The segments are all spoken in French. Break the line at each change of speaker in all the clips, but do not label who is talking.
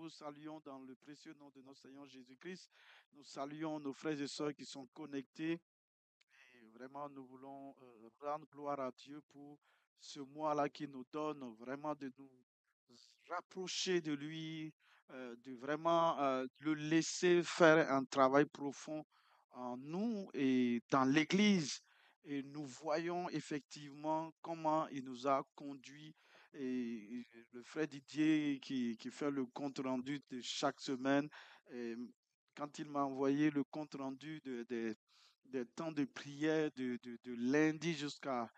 nous saluons dans le précieux nom de notre Seigneur Jésus-Christ. Nous saluons nos frères et sœurs qui sont connectés. Et vraiment, nous voulons rendre gloire à Dieu pour ce mois-là qui nous donne vraiment de nous rapprocher de lui, de vraiment le laisser faire un travail profond en nous et dans l'Église. Et nous voyons effectivement comment il nous a conduits. Et le frère Didier qui fait le compte rendu de chaque semaine, et quand il m'a envoyé le compte rendu des temps de prière de lundi jusqu'à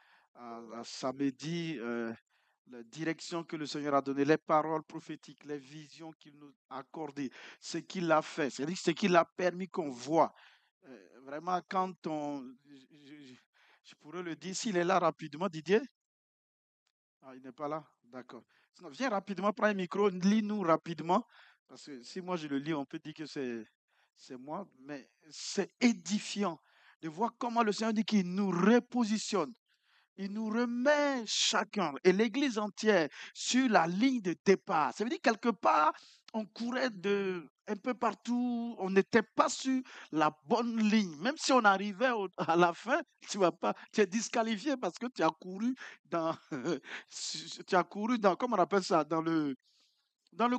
samedi, la direction que le Seigneur a donnée, les paroles prophétiques, les visions qu'il nous a accordées, ce qu'il a fait, c'est-à-dire ce qu'il a permis qu'on voit. Vraiment, quand je pourrais le dire, s'il est là rapidement, Didier. Ah, il n'est pas là? D'accord. Sinon, viens rapidement, prends un micro, lis-nous rapidement. Parce que si moi je le lis, on peut dire que c'est moi, mais c'est édifiant de voir comment le Seigneur dit qu'il nous repositionne. Il nous remet chacun et l'Église entière sur la ligne de départ. Ça veut dire quelque part, on courait un peu partout, on n'était pas sur la bonne ligne. Même si on arrivait à la fin, tu es disqualifié parce que tu as couru dans, comment on appelle ça, dans le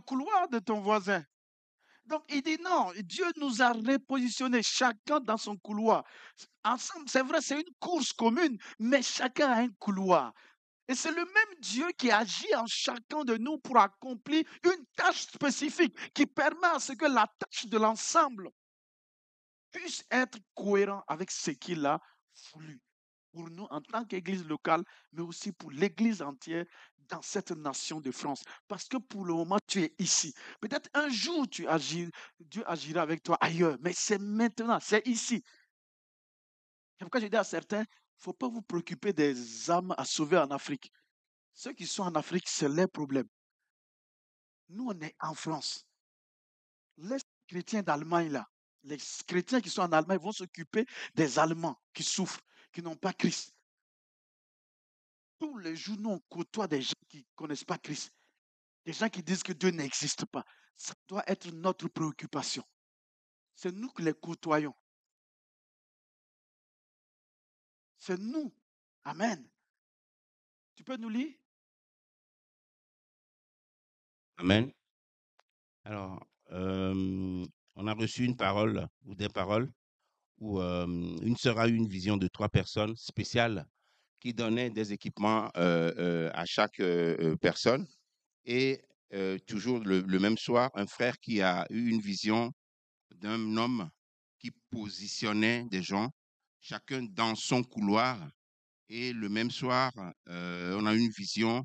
couloir de ton voisin. Donc, il dit non, Dieu nous a repositionnés chacun dans son couloir. Ensemble, c'est vrai, c'est une course commune, mais chacun a un couloir. Et c'est le même Dieu qui agit en chacun de nous pour accomplir une tâche spécifique qui permet à ce que la tâche de l'ensemble puisse être cohérent avec ce qu'il a voulu pour nous en tant qu'Église locale, mais aussi pour l'Église entière dans cette nation de France. Parce que pour le moment, tu es ici. Peut-être un jour, Dieu agira avec toi ailleurs, mais c'est maintenant, c'est ici. C'est pourquoi je dis à certains, il ne faut pas vous préoccuper des âmes à sauver en Afrique. Ceux qui sont en Afrique, c'est leur problème. Nous, on est en France. Les chrétiens d'Allemagne, là, les chrétiens qui sont en Allemagne vont s'occuper des Allemands qui souffrent, qui n'ont pas Christ. Tous les jours, nous, on côtoie des gens qui ne connaissent pas Christ. Des gens qui disent que Dieu n'existe pas. Ça doit être notre préoccupation. C'est nous qui les côtoyons. C'est nous. Amen. Tu peux nous lire?
Amen. Alors, on a reçu une parole ou des paroles où une sœur a eu une vision de 3 personnes spéciales qui donnaient des équipements à chaque personne. Et toujours le même soir, un frère qui a eu une vision d'un homme qui positionnait des gens, chacun dans son couloir. Et le même soir, on a eu une vision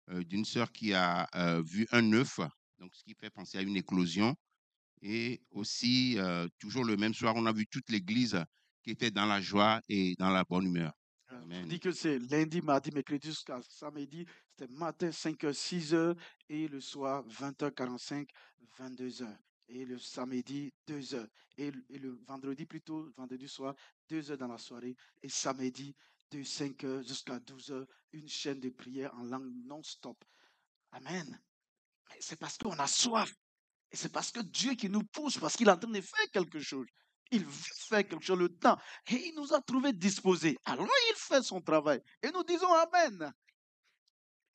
d'une sœur qui a vu un œuf, donc ce qui fait penser à une éclosion. Et aussi, toujours le même soir, on a vu toute l'église qui était dans la joie et dans la bonne humeur.
Je vous
Amen.
dis que c'est lundi, mardi, mercredi jusqu'à samedi. C'était matin 5h, 6h et le soir 20h45, 22h. Et le samedi 2h. Et le vendredi plutôt, vendredi soir, 2h dans la soirée. Et samedi de 5h jusqu'à 12h, une chaîne de prière en langue non-stop. Amen. Mais c'est parce qu'on a soif. Et c'est parce que Dieu qui nous pousse, parce qu'il est en train de faire quelque chose. Il veut faire quelque chose le temps. Et il nous a trouvés disposés. Alors il fait son travail. Et nous disons Amen.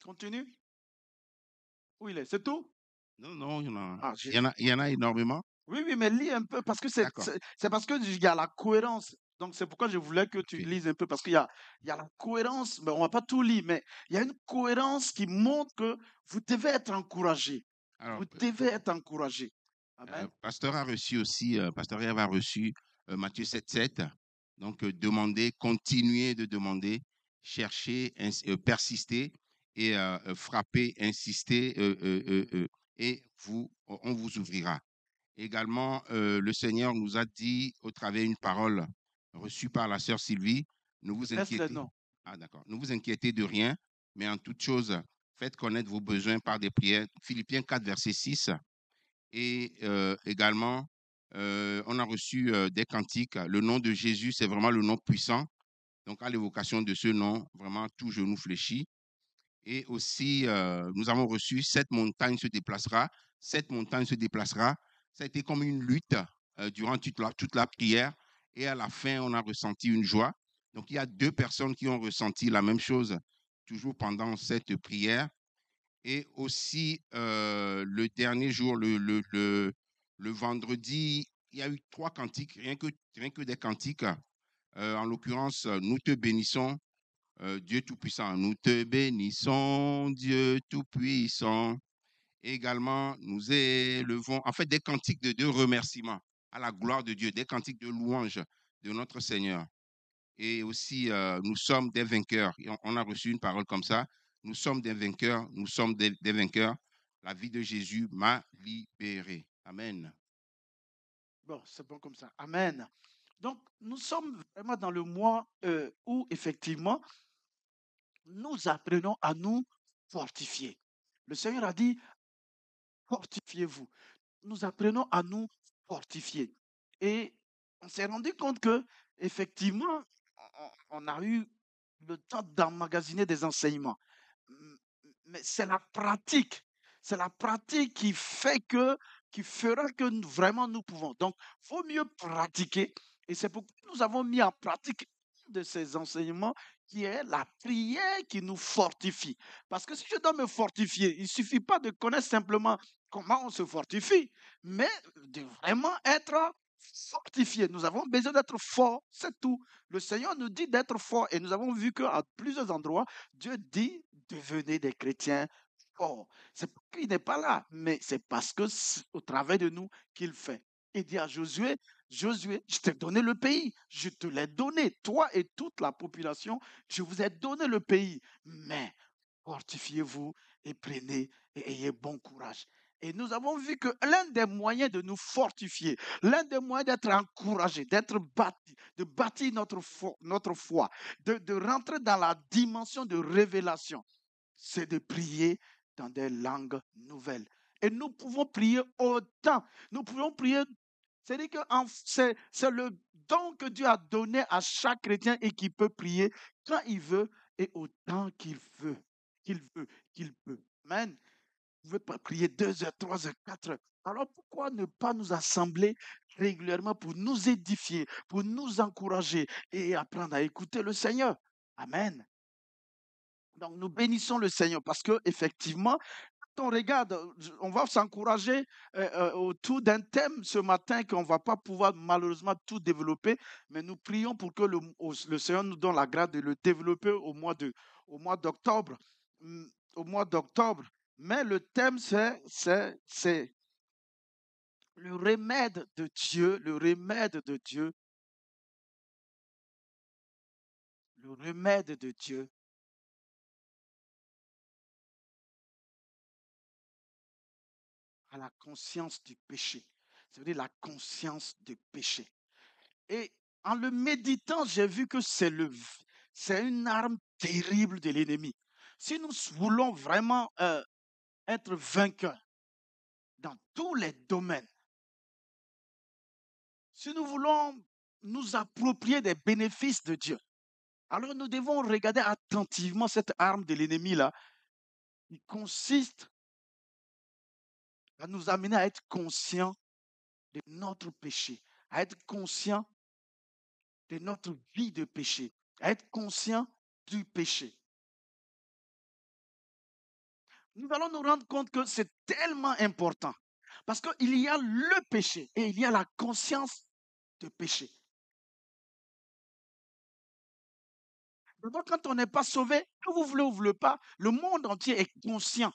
Continue. Où il est? C'est tout?
Non, non,
Ah,
il y en a énormément.
oui, oui, mais lis un peu parce que
D'accord.
c'est parce qu'il y a la cohérence. Donc c'est pourquoi je voulais que tu
OK.
lises un peu parce il y a la cohérence. Mais on ne va pas tout lire, mais il y a une cohérence qui montre que vous devez être encouragé.
Alors,
Vous devez être encouragé. Amen.
pasteur a reçu aussi, pasteur Ève a reçu Matthieu 7,7. Donc, demandez, continuez de demander, cherchez, persistez et frappez, insistez et on vous ouvrira. Également, le Seigneur nous a dit au travers d'une parole reçue par la sœur Sylvie, ne vous
Laisse les
inquiétez.
noms.
Ah, d'accord. Ne vous inquiétez de rien, mais en toute chose, faites connaître vos besoins par des prières. Philippiens 4, verset 6. Et également, on a reçu des cantiques. Le nom de Jésus, c'est vraiment le nom puissant. Donc, à l'évocation de ce nom, vraiment, tout genou fléchit. Et aussi, nous avons reçu cette montagne se déplacera. Cette montagne se déplacera. Ça a été comme une lutte durant toute la prière. Et à la fin, on a ressenti une joie. Donc, il y a 2 personnes qui ont ressenti la même chose toujours pendant cette prière. Et aussi, le dernier jour, le vendredi, il y a eu 3 cantiques, rien que des cantiques. En l'occurrence, nous te bénissons, Dieu Tout-Puissant. Nous te bénissons, Dieu Tout-Puissant. Également, nous élevons, en fait, des cantiques de remerciements à la gloire de Dieu, des cantiques de louange de notre Seigneur. Et aussi, nous sommes des vainqueurs. Et on a reçu une parole comme ça. Nous sommes des vainqueurs, nous sommes des vainqueurs. La vie de Jésus m'a libéré. Amen.
Bon, c'est bon comme ça. Amen. Donc, nous sommes vraiment dans le mois où, effectivement, nous apprenons à nous fortifier. Le Seigneur a dit, fortifiez-vous. Nous apprenons à nous fortifier. Et on s'est rendu compte que, effectivement, on a eu le temps d'emmagasiner des enseignements. Mais c'est la pratique. C'est la pratique qui fera que vraiment nous pouvons. Donc, il vaut mieux pratiquer. Et c'est pourquoi nous avons mis en pratique un de ces enseignements qui est la prière qui nous fortifie. Parce que si je dois me fortifier, il ne suffit pas de connaître simplement comment on se fortifie, mais de vraiment être fortifié. Nous avons besoin d'être forts, c'est tout. Le Seigneur nous dit d'être forts et nous avons vu qu'à plusieurs endroits, Dieu dit devenez des chrétiens forts. C'est pas qu'il n'est pas là, mais c'est parce que c'est au travers de nous qu'il fait. Il dit à Josué, Josué, je t'ai donné le pays, je te l'ai donné, toi et toute la population, je vous ai donné le pays, mais fortifiez-vous et prenez et ayez bon courage. Et nous avons vu que l'un des moyens de nous fortifier, l'un des moyens d'être encouragé, d'être bâti, de bâtir notre foi, de rentrer dans la dimension de révélation, c'est de prier dans des langues nouvelles. Et nous pouvons prier autant. Nous pouvons prier. C'est-à-dire que c'est le don que Dieu a donné à chaque chrétien et qui peut prier quand il veut et autant qu'il veut. Qu'il veut, qu'il peut. Amen. Vous ne pouvez pas prier 2 heures, 3 heures, 4 heures. Alors pourquoi ne pas nous assembler régulièrement pour nous édifier, pour nous encourager et apprendre à écouter le Seigneur? Amen. Donc nous bénissons le Seigneur parce que effectivement, quand on regarde, on va s'encourager autour d'un thème ce matin qu'on ne va pas pouvoir malheureusement tout développer, mais nous prions pour que le Seigneur nous donne la grâce de le développer au mois d'octobre. Au mois d'octobre. Mais le thème, c'est le remède de Dieu, le remède de Dieu, le remède de Dieu à la conscience du péché. Ça veut dire la conscience du péché. Et en le méditant, j'ai vu que c'est une arme terrible de l'ennemi. Si nous voulons vraiment être vainqueurs dans tous les domaines, si nous voulons nous approprier des bénéfices de Dieu, alors nous devons regarder attentivement cette arme de l'ennemi-là, qui consiste à nous amener à être conscients de notre péché, à être conscients de notre vie de péché, à être conscients du péché. Nous allons nous rendre compte que c'est tellement important. Parce qu'il y a le péché et il y a la conscience de péché. D'abord, quand on n'est pas sauvé, que vous voulez ou vous voulez pas, le monde entier est conscient.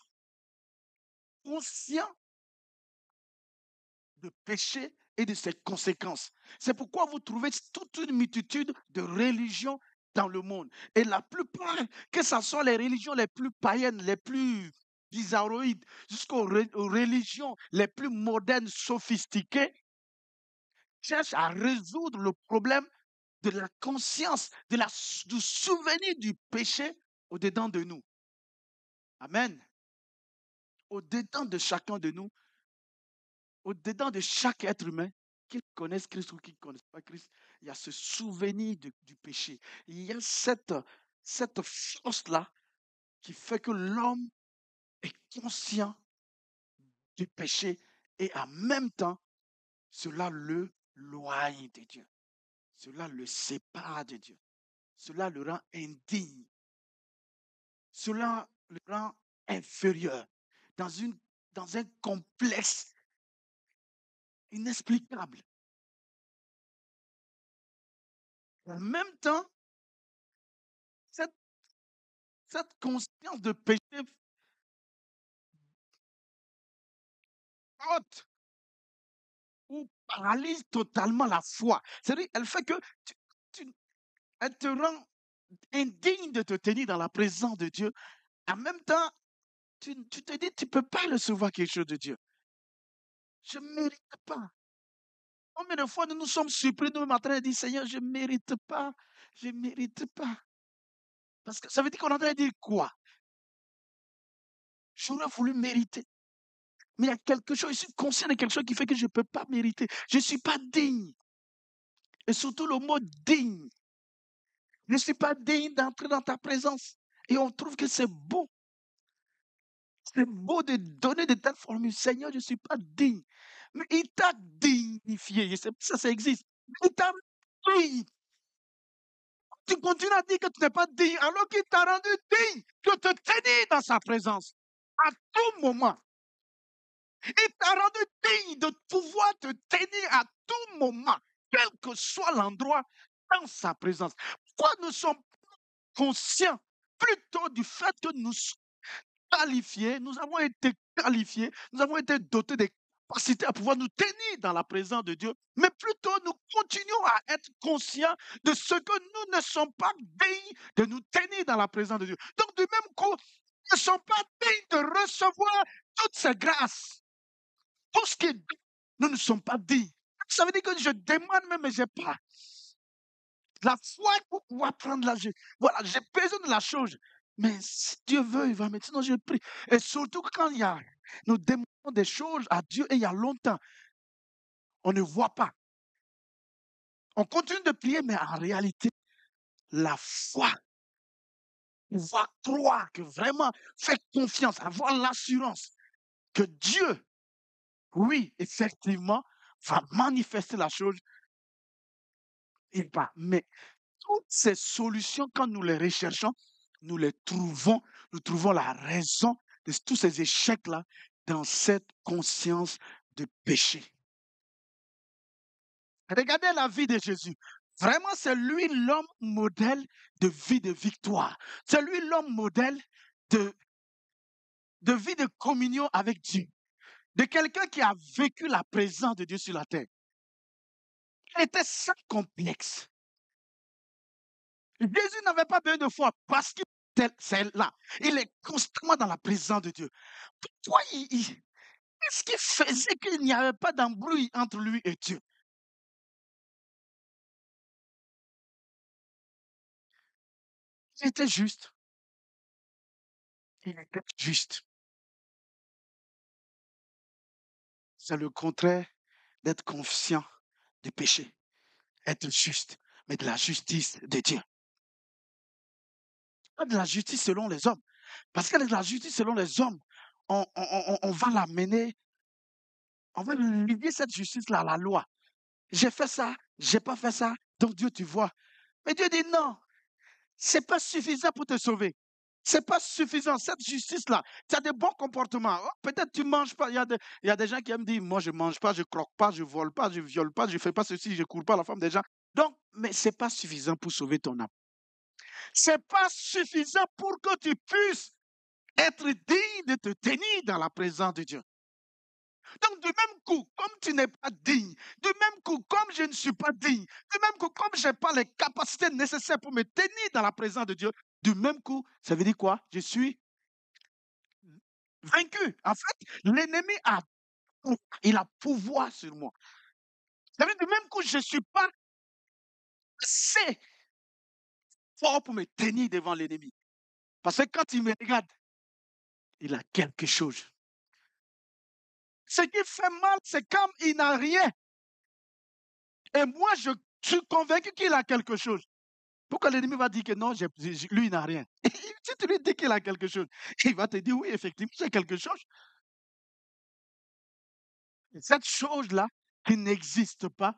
Conscient de péché et de ses conséquences. C'est pourquoi vous trouvez toute une multitude de religions dans le monde. Et la plupart, que ce soit les religions les plus païennes, les plus bizarroïdes, jusqu'aux religions les plus modernes, sophistiquées, cherchent à résoudre le problème de la conscience, du souvenir du péché au-dedans de nous. Amen. Au-dedans de chacun de nous, au-dedans de chaque être humain, qu'ils connaissent Christ ou qu'ils ne connaissent pas Christ, il y a ce souvenir du péché. Il y a cette force-là qui fait que l'homme est conscient du péché et en même temps, cela le loigne de Dieu. Cela le sépare de Dieu. Cela le rend indigne. Cela le rend inférieur dans un complexe inexplicable. En même temps, cette, cette conscience de péché ôte ou paralyse totalement la foi. C'est-à-dire, elle fait que elle te rend indigne de te tenir dans la présence de Dieu. En même temps, tu te dis, tu ne peux pas recevoir quelque chose de Dieu. Je ne mérite pas. Combien de fois nous nous sommes surpris, nous, en train de dire, Seigneur, je ne mérite pas. Je ne mérite pas. Parce que ça veut dire qu'on est en train de dire quoi? J'aurais voulu mériter. Mais il y a quelque chose, je suis conscient de quelque chose qui fait que je ne peux pas mériter. Je ne suis pas digne. Et surtout le mot digne. Je ne suis pas digne d'entrer dans ta présence. Et on trouve que c'est beau. C'est beau de donner de telles formules. Seigneur, je ne suis pas digne. Mais il t'a dignifié. Je sais pas si ça existe. Il t'a digne. Tu continues à dire que tu n'es pas digne alors qu'il t'a rendu digne de te tenir dans sa présence à tout moment. Il t'a rendu digne de pouvoir te tenir à tout moment, quel que soit l'endroit, dans sa présence. Pourquoi nous sommes conscients plutôt du fait que nous sommes qualifiés, nous avons été qualifiés, nous avons été dotés des capacités à pouvoir nous tenir dans la présence de Dieu, mais plutôt nous continuons à être conscients de ce que nous ne sommes pas dignes de nous tenir dans la présence de Dieu. Donc, du même coup, nous ne sommes pas dignes de recevoir toutes ces grâces. Tout ce qui est dit, nous ne sommes pas dignes. Ça veut dire que je demande même, mais je n'ai pas la foi pour pouvoir prendre la. Voilà, j'ai besoin de la chose. Mais si Dieu veut, il va me dire, sinon je prie. Et surtout quand nous demandons des choses à Dieu et il y a longtemps, on ne voit pas. On continue de prier, mais en réalité, la foi, pouvoir croire que vraiment, faire confiance, avoir l'assurance que Dieu, oui, effectivement, va manifester la chose, il va. Mais toutes ces solutions, quand nous les recherchons, nous trouvons la raison de tous ces échecs-là dans cette conscience de péché. Regardez la vie de Jésus. Vraiment, c'est lui l'homme modèle de vie de victoire. C'est lui l'homme modèle de vie de communion avec Dieu. De quelqu'un qui a vécu la présence de Dieu sur la terre. Il était sans complexe. Jésus n'avait pas besoin de foi parce qu'il était là. Il est constamment dans la présence de Dieu. Pourquoi qu'est-ce qui faisait qu'il n'y avait pas d'embrouille entre lui et Dieu? Il était juste. Il était juste. C'est le contraire d'être conscient du péché. Être juste, mais de la justice de Dieu. Pas de la justice selon les hommes. Parce que de la justice selon les hommes, on va l'amener, on va lier cette justice-là à la loi. J'ai fait ça, j'ai pas fait ça, donc Dieu, tu vois. Mais Dieu dit non, c'est pas suffisant pour te sauver. C'est pas suffisant. Cette justice-là, tu as des bons comportements. Oh, peut-être tu ne manges pas. Il y a des gens qui aiment dire, moi, je ne mange pas, je ne croque pas, je ne vole pas, je ne viole pas, je ne fais pas ceci, je ne cours pas à la femme des gens. Donc, mais ce n'est pas suffisant pour sauver ton âme. Ce n'est pas suffisant pour que tu puisses être digne de te tenir dans la présence de Dieu. Donc, du même coup, comme tu n'es pas digne, du même coup, comme je ne suis pas digne, du même coup, comme je n'ai pas les capacités nécessaires pour me tenir dans la présence de Dieu, du même coup, ça veut dire quoi? Je suis vaincu. En fait, l'ennemi il a pouvoir sur moi. Ça veut dire du même coup, je ne suis pas assez fort pour me tenir devant l'ennemi. Parce que quand il me regarde, il a quelque chose. Ce qui fait mal, c'est quand il n'a rien. Et moi, je suis convaincu qu'il a quelque chose. Pourquoi l'ennemi va dire que non, lui, il n'a rien? Si tu lui dis qu'il a quelque chose, il va te dire oui, effectivement, j'ai quelque chose. Et cette chose-là qui n'existe pas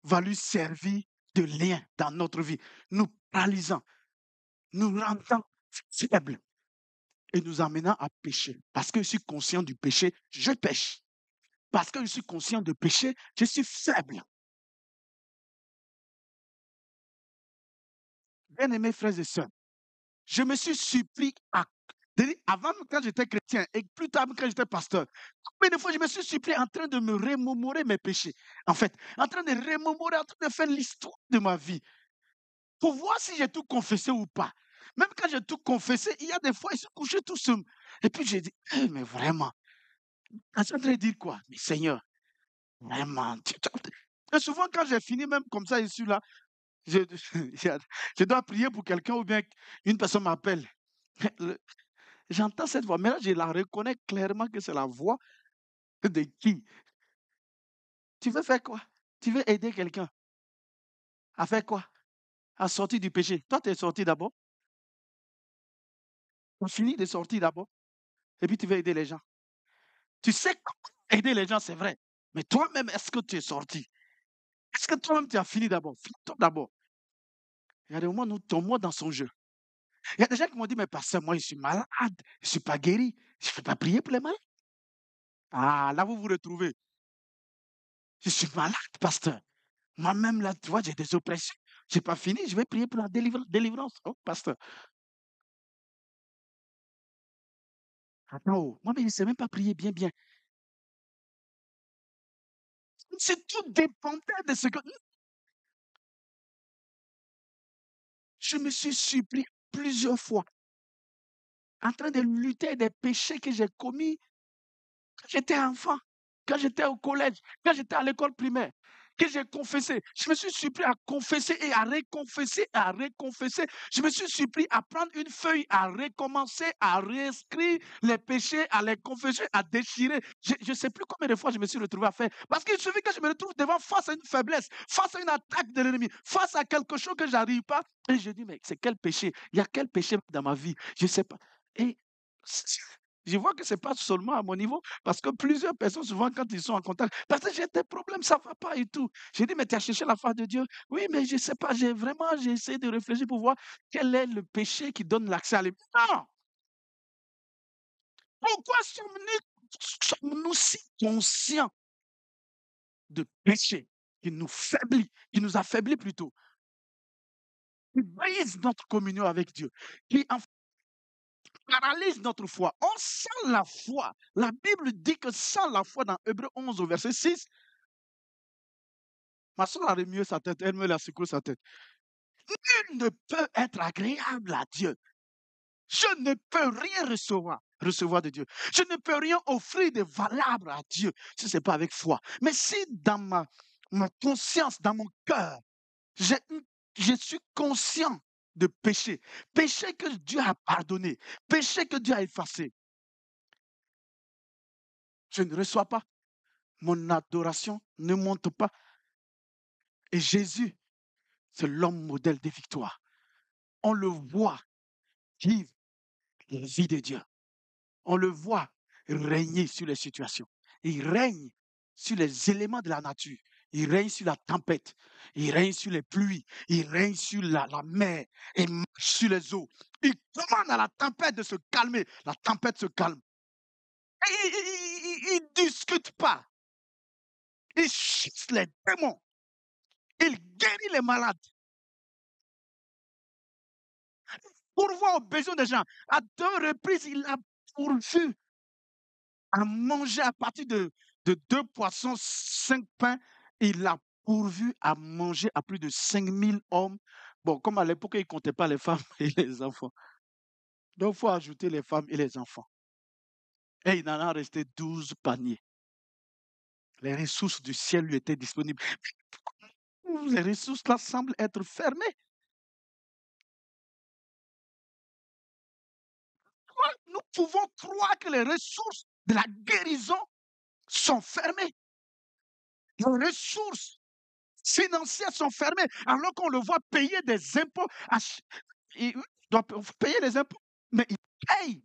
va lui servir de lien dans notre vie, nous paralysant, nous rendant faibles et nous amenant à pécher. Parce que je suis conscient du péché, je pêche. Parce que je suis conscient de péché, je suis faible. Bien-aimés frères et sœurs, je me suis surpris avant, quand j'étais chrétien, et plus tard, quand j'étais pasteur, combien de fois je me suis surpris en train de me remémorer mes péchés. En fait, en train de remémorer, en train de faire l'histoire de ma vie, pour voir si j'ai tout confessé ou pas. Même quand j'ai tout confessé, il y a des fois, ils se couchaient tout seuls. Et puis j'ai dit, mais vraiment, je suis en train de dire quoi? Mais Seigneur, vraiment. Et souvent, quand j'ai fini, même comme ça, ici, là, je, je dois prier pour quelqu'un ou bien une personne m'appelle. J'entends cette voix, mais là, je la reconnais clairement que c'est la voix de qui? Tu veux faire quoi? Tu veux aider quelqu'un à faire quoi? À sortir du péché. Toi, tu es sorti d'abord. Tu finis de sortir d'abord. Et puis, tu veux aider les gens. Tu sais comment aider les gens, c'est vrai. Mais toi-même, est-ce que tu es sorti? Est-ce que toi-même, tu as fini d'abord? Finis-toi d'abord. Il y a des moments où nous tombons dans son jeu. Il y a des gens qui m'ont dit, mais pasteur, moi, je suis malade. Je ne suis pas guéri. Je ne peux pas prier pour les malades. Ah, là, vous vous retrouvez. Je suis malade, pasteur. Moi-même, là, tu vois, j'ai des oppressions. Je n'ai pas fini. Je vais prier pour la délivrance. Oh, pasteur. Attends, oh, moi, mais je ne sais même pas prier bien, bien. C'est tout dépendait de ce que. Je me suis surpris plusieurs fois en train de lutter des péchés que j'ai commis quand j'étais enfant, quand j'étais au collège, quand j'étais à l'école primaire, que j'ai confessé. Je me suis surpris à confesser et à reconfesser et à reconfesser. Je me suis surpris à prendre une feuille, à recommencer, à réécrire les péchés, à les confesser, à déchirer. Je ne sais plus combien de fois je me suis retrouvé à faire. Parce qu'il suffit que je me retrouve devant face à une faiblesse, face à une attaque de l'ennemi, face à quelque chose que je n'arrive pas. Et je dis, mais c'est quel péché? Il y a quel péché dans ma vie? Je ne sais pas. Et je vois que ce n'est pas seulement à mon niveau, parce que plusieurs personnes, souvent, quand ils sont en contact, parce que j'ai des problèmes, ça ne va pas et tout. J'ai dit, mais tu as cherché la face de Dieu? Oui, mais je ne sais pas, j'ai essayé de réfléchir pour voir quel est le péché qui donne l'accès à l'église. Non! Pourquoi sommes-nous si conscients de péché qui nous faiblit, qui nous affaiblit plutôt, qui brise notre communion avec Dieu, qui en paralyse notre foi. On sent la foi. La Bible dit que sans la foi, dans Hébreu 11 au verset 6, ma soeur a remué sa tête, elle me l'a secoué sa tête. Nul ne peut être agréable à Dieu. Je ne peux rien recevoir de Dieu. Je ne peux rien offrir de valable à Dieu si ce n'est pas avec foi. Mais si dans ma conscience, dans mon cœur, je suis conscient de péché, péché que Dieu a pardonné, péché que Dieu a effacé, je ne reçois pas. Mon adoration ne monte pas. Et Jésus, c'est l'homme modèle des victoires. On le voit vivre la vie de Dieu. On le voit régner sur les situations. Il règne sur les éléments de la nature. Il règne sur la tempête. Il règne sur les pluies. Il règne sur la mer. Il marche sur les eaux. Il commande à la tempête de se calmer. La tempête se calme. Et il ne discute pas. Il chasse les démons. Il guérit les malades. Pourvoir aux besoins des gens. À 2 reprises, il a pourvu à manger à partir de 2 poissons, 5 pains. Il a pourvu à manger à plus de 5000 hommes. Bon, comme à l'époque, il ne comptait pas les femmes et les enfants. Donc, il faut ajouter les femmes et les enfants. Et il en a resté 12 paniers. Les ressources du ciel lui étaient disponibles. Les ressources là semblent être fermées. Nous pouvons croire que les ressources de la guérison sont fermées. Les ressources financières sont fermées, alors qu'on le voit payer des impôts. Il doit payer les impôts, mais il paye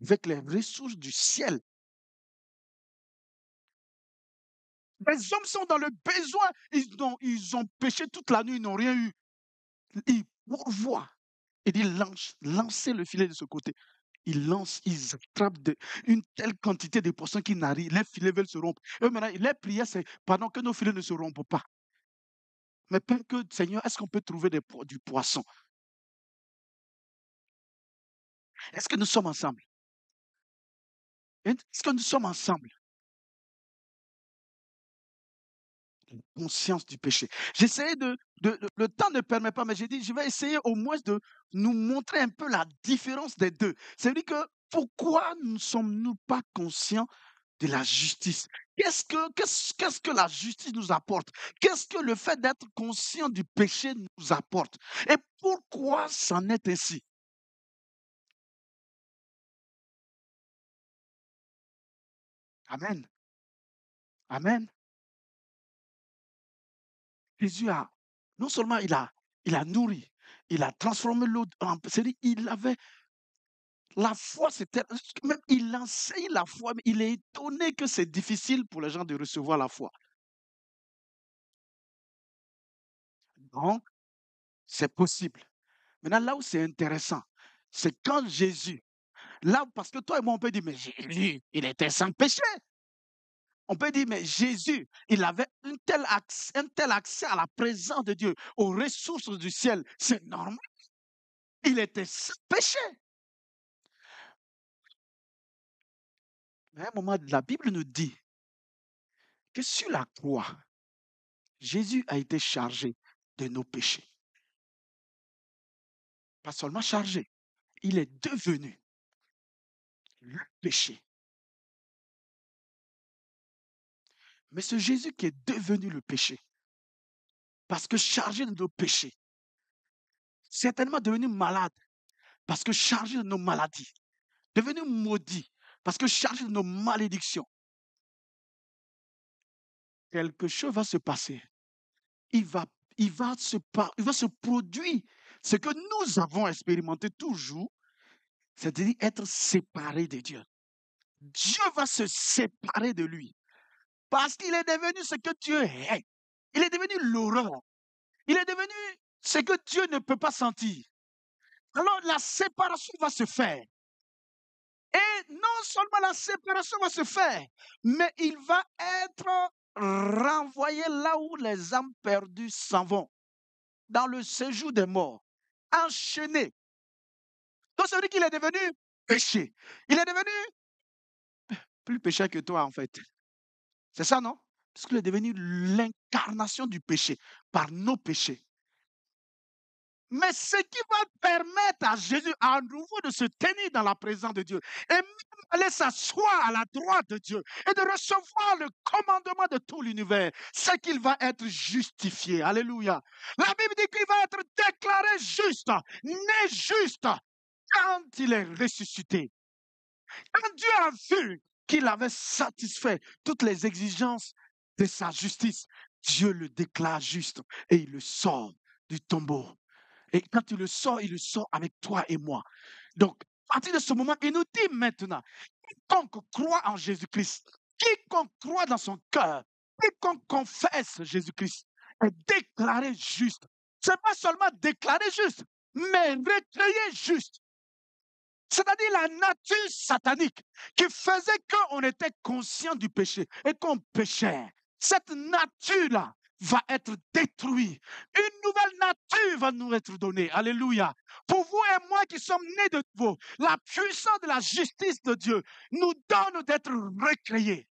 avec les ressources du ciel. Les hommes sont dans le besoin. Ils ont péché toute la nuit, ils n'ont rien eu. Ils pourvoient. Il dit, lancez le filet de ce côté. Ils attrapent une telle quantité de poissons qu'ils n'arrivent. Les filets veulent se rompre. Eux, maintenant, les prières, c'est pendant que nos filets ne se rompent pas. Mais peut-être que, Seigneur, est-ce qu'on peut trouver du poisson? Est-ce que nous sommes ensemble? Est-ce que nous sommes ensemble? Conscience du péché. J'essayais le temps ne permet pas, mais j'ai dit, je vais essayer au moins de nous montrer un peu la différence des deux. C'est-à-dire que pourquoi ne sommes-nous pas conscients de la justice? Qu'est-ce que la justice nous apporte? Qu'est-ce que le fait d'être conscient du péché nous apporte? Et pourquoi c'en est ainsi? Amen. Amen. Jésus non seulement il a nourri, il a transformé l'eau en... C'est-à-dire, il avait la foi, c'était... Même il enseigne la foi, mais il est étonné que c'est difficile pour les gens de recevoir la foi. Donc, c'est possible. Maintenant, là où c'est intéressant, c'est quand Jésus, là, parce que toi et moi, on peut dire, mais Jésus, il était sans péché. On peut dire, mais Jésus, il avait un tel accès à la présence de Dieu, aux ressources du ciel. C'est normal. Il était sans péché. Mais à un moment, la Bible nous dit que sur la croix, Jésus a été chargé de nos péchés. Pas seulement chargé, il est devenu le péché. Mais ce Jésus qui est devenu le péché, parce que chargé de nos péchés, certainement devenu malade, parce que chargé de nos maladies, devenu maudit, parce que chargé de nos malédictions, quelque chose va se passer. Il va se produire ce que nous avons expérimenté toujours, c'est-à-dire être séparé de Dieu. Dieu va se séparer de lui parce qu'il est devenu ce que Dieu est. Il est devenu l'horreur. Il est devenu ce que Dieu ne peut pas sentir. Alors la séparation va se faire. Et non seulement la séparation va se faire, mais il va être renvoyé là où les âmes perdues s'en vont, dans le séjour des morts, enchaîné. Donc ça veut dire qu'il est devenu péché. Il est devenu plus péché que toi en fait. C'est ça, non? Parce qu'il est devenu l'incarnation du péché par nos péchés. Mais ce qui va permettre à Jésus à nouveau de se tenir dans la présence de Dieu et même aller s'asseoir à la droite de Dieu et de recevoir le commandement de tout l'univers, c'est qu'il va être justifié. Alléluia. La Bible dit qu'il va être déclaré juste, né juste, quand il est ressuscité. Quand Dieu a vu qu'il avait satisfait toutes les exigences de sa justice, Dieu le déclare juste et il le sort du tombeau. Et quand il le sort avec toi et moi. Donc, à partir de ce moment, il nous dit maintenant, quiconque croit en Jésus-Christ, quiconque croit dans son cœur, quiconque confesse Jésus-Christ, est déclaré juste. Ce n'est pas seulement déclaré juste, mais recueilli juste. C'est-à-dire la nature satanique qui faisait qu'on était conscient du péché et qu'on péchait. Cette nature-là va être détruite. Une nouvelle nature va nous être donnée. Alléluia. Pour vous et moi qui sommes nés de nouveau, la puissance de la justice de Dieu nous donne d'être recréés.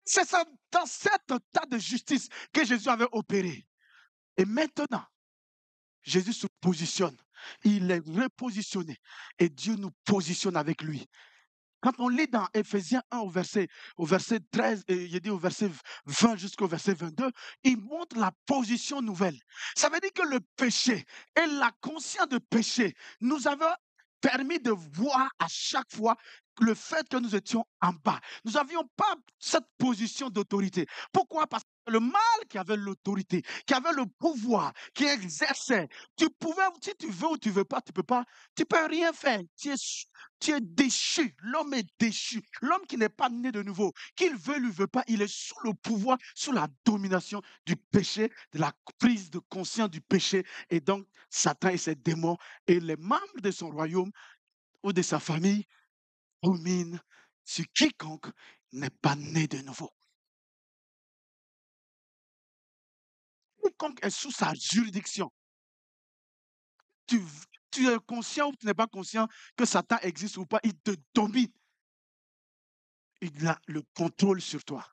C'est dans cet état de justice que Jésus avait opéré. Et maintenant, Jésus se positionne. Il est repositionné. Et Dieu nous positionne avec lui. Quand on lit dans Éphésiens 1 au verset 13, et il dit au verset 20 jusqu'au verset 22, il montre la position nouvelle. Ça veut dire que le péché et la conscience de péché nous avait permis de voir à chaque fois le fait que nous étions en bas. Nous n'avions pas cette position d'autorité. Pourquoi? Parce que le mal qui avait l'autorité, qui avait le pouvoir, qui exerçait, tu pouvais, si tu veux ou tu veux pas, tu peux rien faire. Tu es déchu. L'homme est déchu. L'homme qui n'est pas né de nouveau, qu'il veut, lui veut pas, il est sous le pouvoir, sous la domination du péché, de la prise de conscience du péché. Et donc, Satan et ses démons et les membres de son royaume ou de sa famille dominent sur quiconque n'est pas né de nouveau. Quiconque est sous sa juridiction. Tu, tu es conscient ou tu n'es pas conscient que Satan existe ou pas, il te domine. Il a le contrôle sur toi.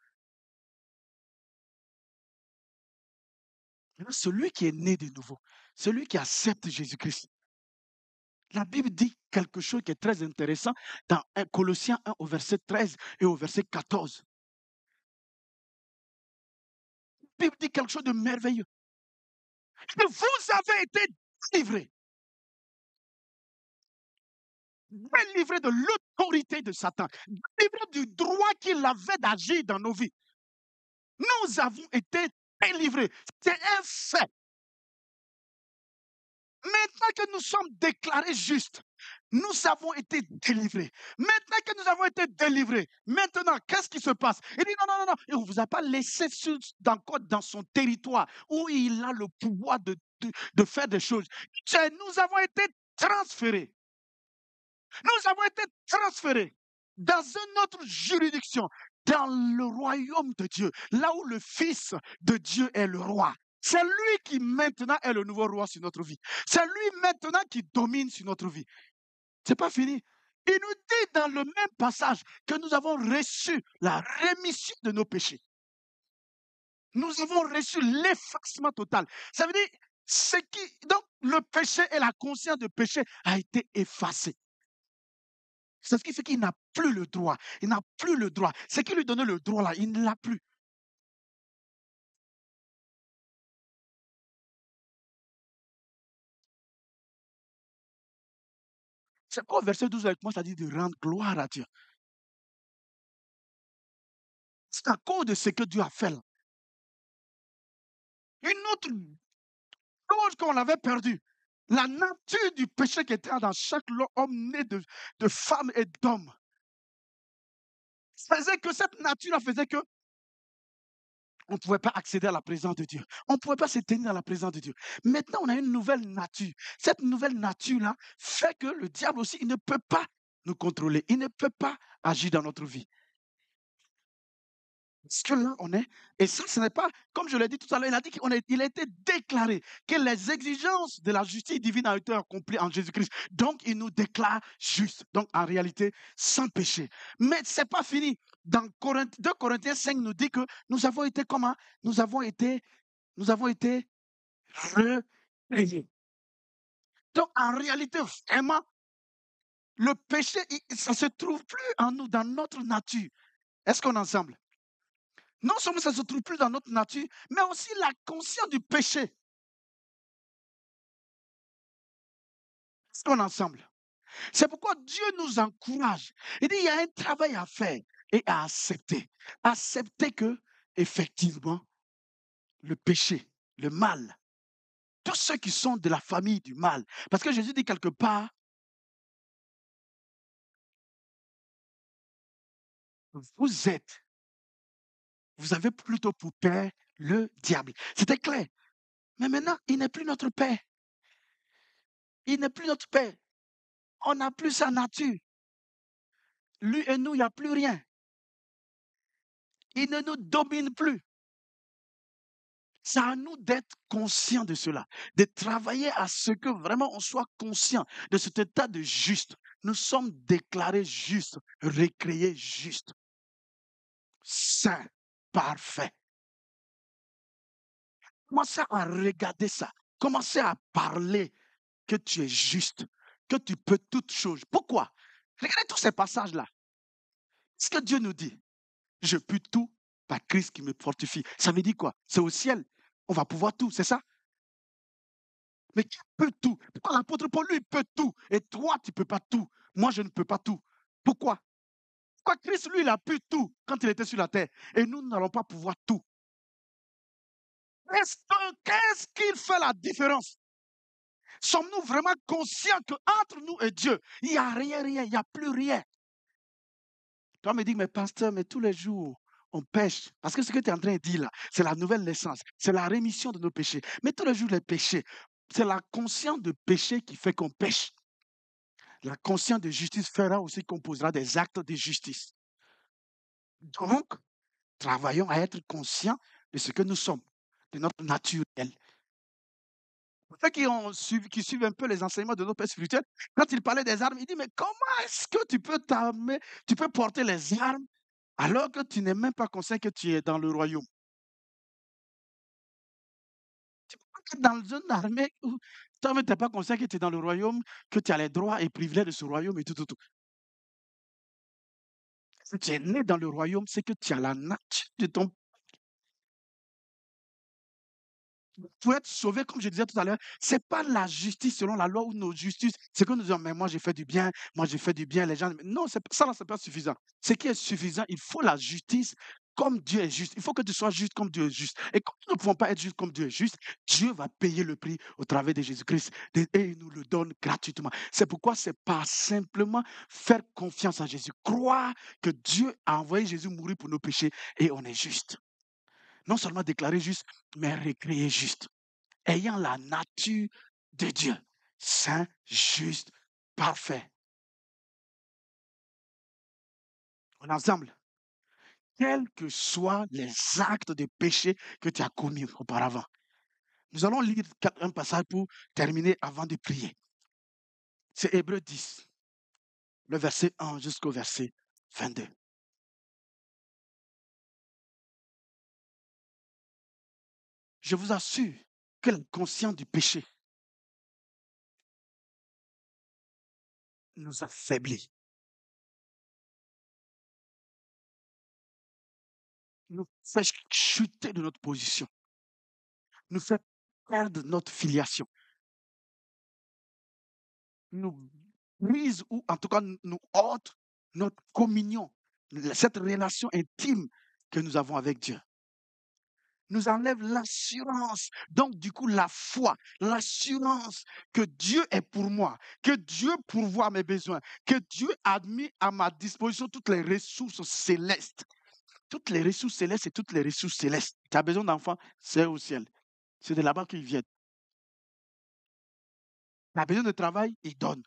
Celui qui est né de nouveau, celui qui accepte Jésus-Christ, la Bible dit quelque chose qui est très intéressant dans Colossiens 1 au verset 13 et au verset 14. La Bible dit quelque chose de merveilleux. Que vous avez été délivrés. Délivrés de l'autorité de Satan. Délivrés du droit qu'il avait d'agir dans nos vies. Nous avons été délivrés. C'est un fait. Maintenant que nous sommes déclarés justes, nous avons été délivrés. Maintenant que nous avons été délivrés, maintenant, qu'est-ce qui se passe? Il dit non, non, non, non. Il ne vous a pas laissé encore dans son territoire où il a le pouvoir de faire des choses. Nous avons été transférés. Nous avons été transférés dans une autre juridiction, dans le royaume de Dieu, là où le Fils de Dieu est le roi. C'est lui qui maintenant est le nouveau roi sur notre vie. C'est lui maintenant qui domine sur notre vie. Ce n'est pas fini. Il nous dit dans le même passage que nous avons reçu la rémission de nos péchés. Nous avons reçu l'effacement total. Ça veut dire, donc le péché et la conscience de péché a été effacée. C'est ce qui fait qu'il n'a plus le droit. Il n'a plus le droit. Ce qui lui donnait le droit là, il ne l'a plus. C'est quoi verset 12 avec moi, ça dit de rendre gloire à Dieu. C'est à cause de ce que Dieu a fait là. Une autre chose qu'on avait perdue. La nature du péché qui était dans chaque homme né de femme et d'homme. Faisait que cette nature-là faisait que on ne pouvait pas accéder à la présence de Dieu. On ne pouvait pas se tenir dans la présence de Dieu. Maintenant, on a une nouvelle nature. Cette nouvelle nature-là fait que le diable aussi, il ne peut pas nous contrôler. Il ne peut pas agir dans notre vie. Parce que là, on est. Et ça, ce n'est pas, comme je l'ai dit tout à l'heure, il a dit qu'il a été déclaré que les exigences de la justice divine ont été accomplies en Jésus-Christ. Donc, il nous déclare juste. Donc, en réalité, sans péché. Mais ce n'est pas fini. Dans 2 Corinthiens 5 nous dit que nous avons été comment? Nous avons été recréés. Donc, en réalité, vraiment, le péché, ça ne se trouve plus en nous, dans notre nature. Est-ce qu'on est ensemble? Non seulement ça ne se trouve plus dans notre nature, mais aussi la conscience du péché. Est-ce qu'on est ensemble? C'est pourquoi Dieu nous encourage. Il dit, il y a un travail à faire et à accepter. Accepter que, effectivement, le péché, le mal, tous ceux qui sont de la famille du mal. Parce que Jésus dit quelque part, vous avez plutôt pour père le diable. C'était clair. Mais maintenant, il n'est plus notre père. Il n'est plus notre père. On n'a plus sa nature. Lui et nous, il n'y a plus rien. Il ne nous domine plus. C'est à nous d'être conscients de cela, de travailler à ce que vraiment on soit conscient de cet état de juste. Nous sommes déclarés justes, recréés justes, saints, parfaits. Commencez à regarder ça. Commencez à parler que tu es juste, que tu peux toutes choses. Pourquoi? Regardez tous ces passages-là. Ce que Dieu nous dit, je peux tout par Christ qui me fortifie. Ça veut dire quoi? C'est au ciel. On va pouvoir tout, c'est ça? Mais qui peut tout? Pourquoi l'apôtre Paul, lui, il peut tout? Et toi, tu ne peux pas tout. Moi, je ne peux pas tout. Pourquoi? Pourquoi Christ, lui, il a pu tout quand il était sur la terre? Et nous n'allons pas pouvoir tout. Qu'est-ce qu'il fait la différence? Sommes-nous vraiment conscients qu'entre nous et Dieu, il n'y a rien, il n'y a plus rien? Toi, me dis, mais pasteur, mais tous les jours, on pêche. Parce que ce que tu es en train de dire là, c'est la nouvelle naissance, c'est la rémission de nos péchés. Mais tous les jours, les péchés, c'est la conscience de péché qui fait qu'on pêche. La conscience de justice fera aussi qu'on posera des actes de justice. Donc, travaillons à être conscients de ce que nous sommes, de notre nature. Ceux qui suivent un peu les enseignements de nos pères spirituels, quand il parlait des armes, il dit, mais comment est-ce que tu peux t'armer, tu peux porter les armes alors que tu n'es même pas conscient que tu es dans le royaume? Tu peux pas être dans une armée où toi-même tu n'es pas conscient que tu es dans le royaume, que tu as les droits et privilèges de ce royaume et tout, tout, tout. Si tu es né dans le royaume, c'est que tu as la nature de ton. Pour être sauvé, comme je disais tout à l'heure, ce n'est pas la justice selon la loi ou nos justices. C'est que nous disons, mais moi j'ai fait du bien, moi j'ai fait du bien, les gens. Non, ça, ce n'est pas suffisant. Ce qui est suffisant, il faut la justice comme Dieu est juste. Il faut que tu sois juste comme Dieu est juste. Et comme nous ne pouvons pas être juste comme Dieu est juste, Dieu va payer le prix au travers de Jésus-Christ et il nous le donne gratuitement. C'est pourquoi c'est pas simplement faire confiance en Jésus, croire que Dieu a envoyé Jésus mourir pour nos péchés et on est juste. Non seulement déclaré juste, mais recréé juste ayant la nature de Dieu, saint, juste, parfait. On est ensemble. Quels que soient les actes de péché que tu as commis auparavant. Nous allons lire un passage pour terminer avant de prier. C'est Hébreux 10, le verset 1 jusqu'au verset 22. Je vous assure que la conscience du péché nous affaiblit, nous fait chuter de notre position, nous fait perdre notre filiation, nous brise ou en tout cas nous ôte notre communion, cette relation intime que nous avons avec Dieu. Nous enlève l'assurance, donc du coup la foi, l'assurance que Dieu est pour moi, que Dieu pourvoit mes besoins, que Dieu a mis à ma disposition toutes les ressources célestes. Toutes les ressources célestes et toutes les ressources célestes. Tu as besoin d'enfants, c'est au ciel. C'est de là-bas qu'ils viennent. Tu as besoin de travail, il donne.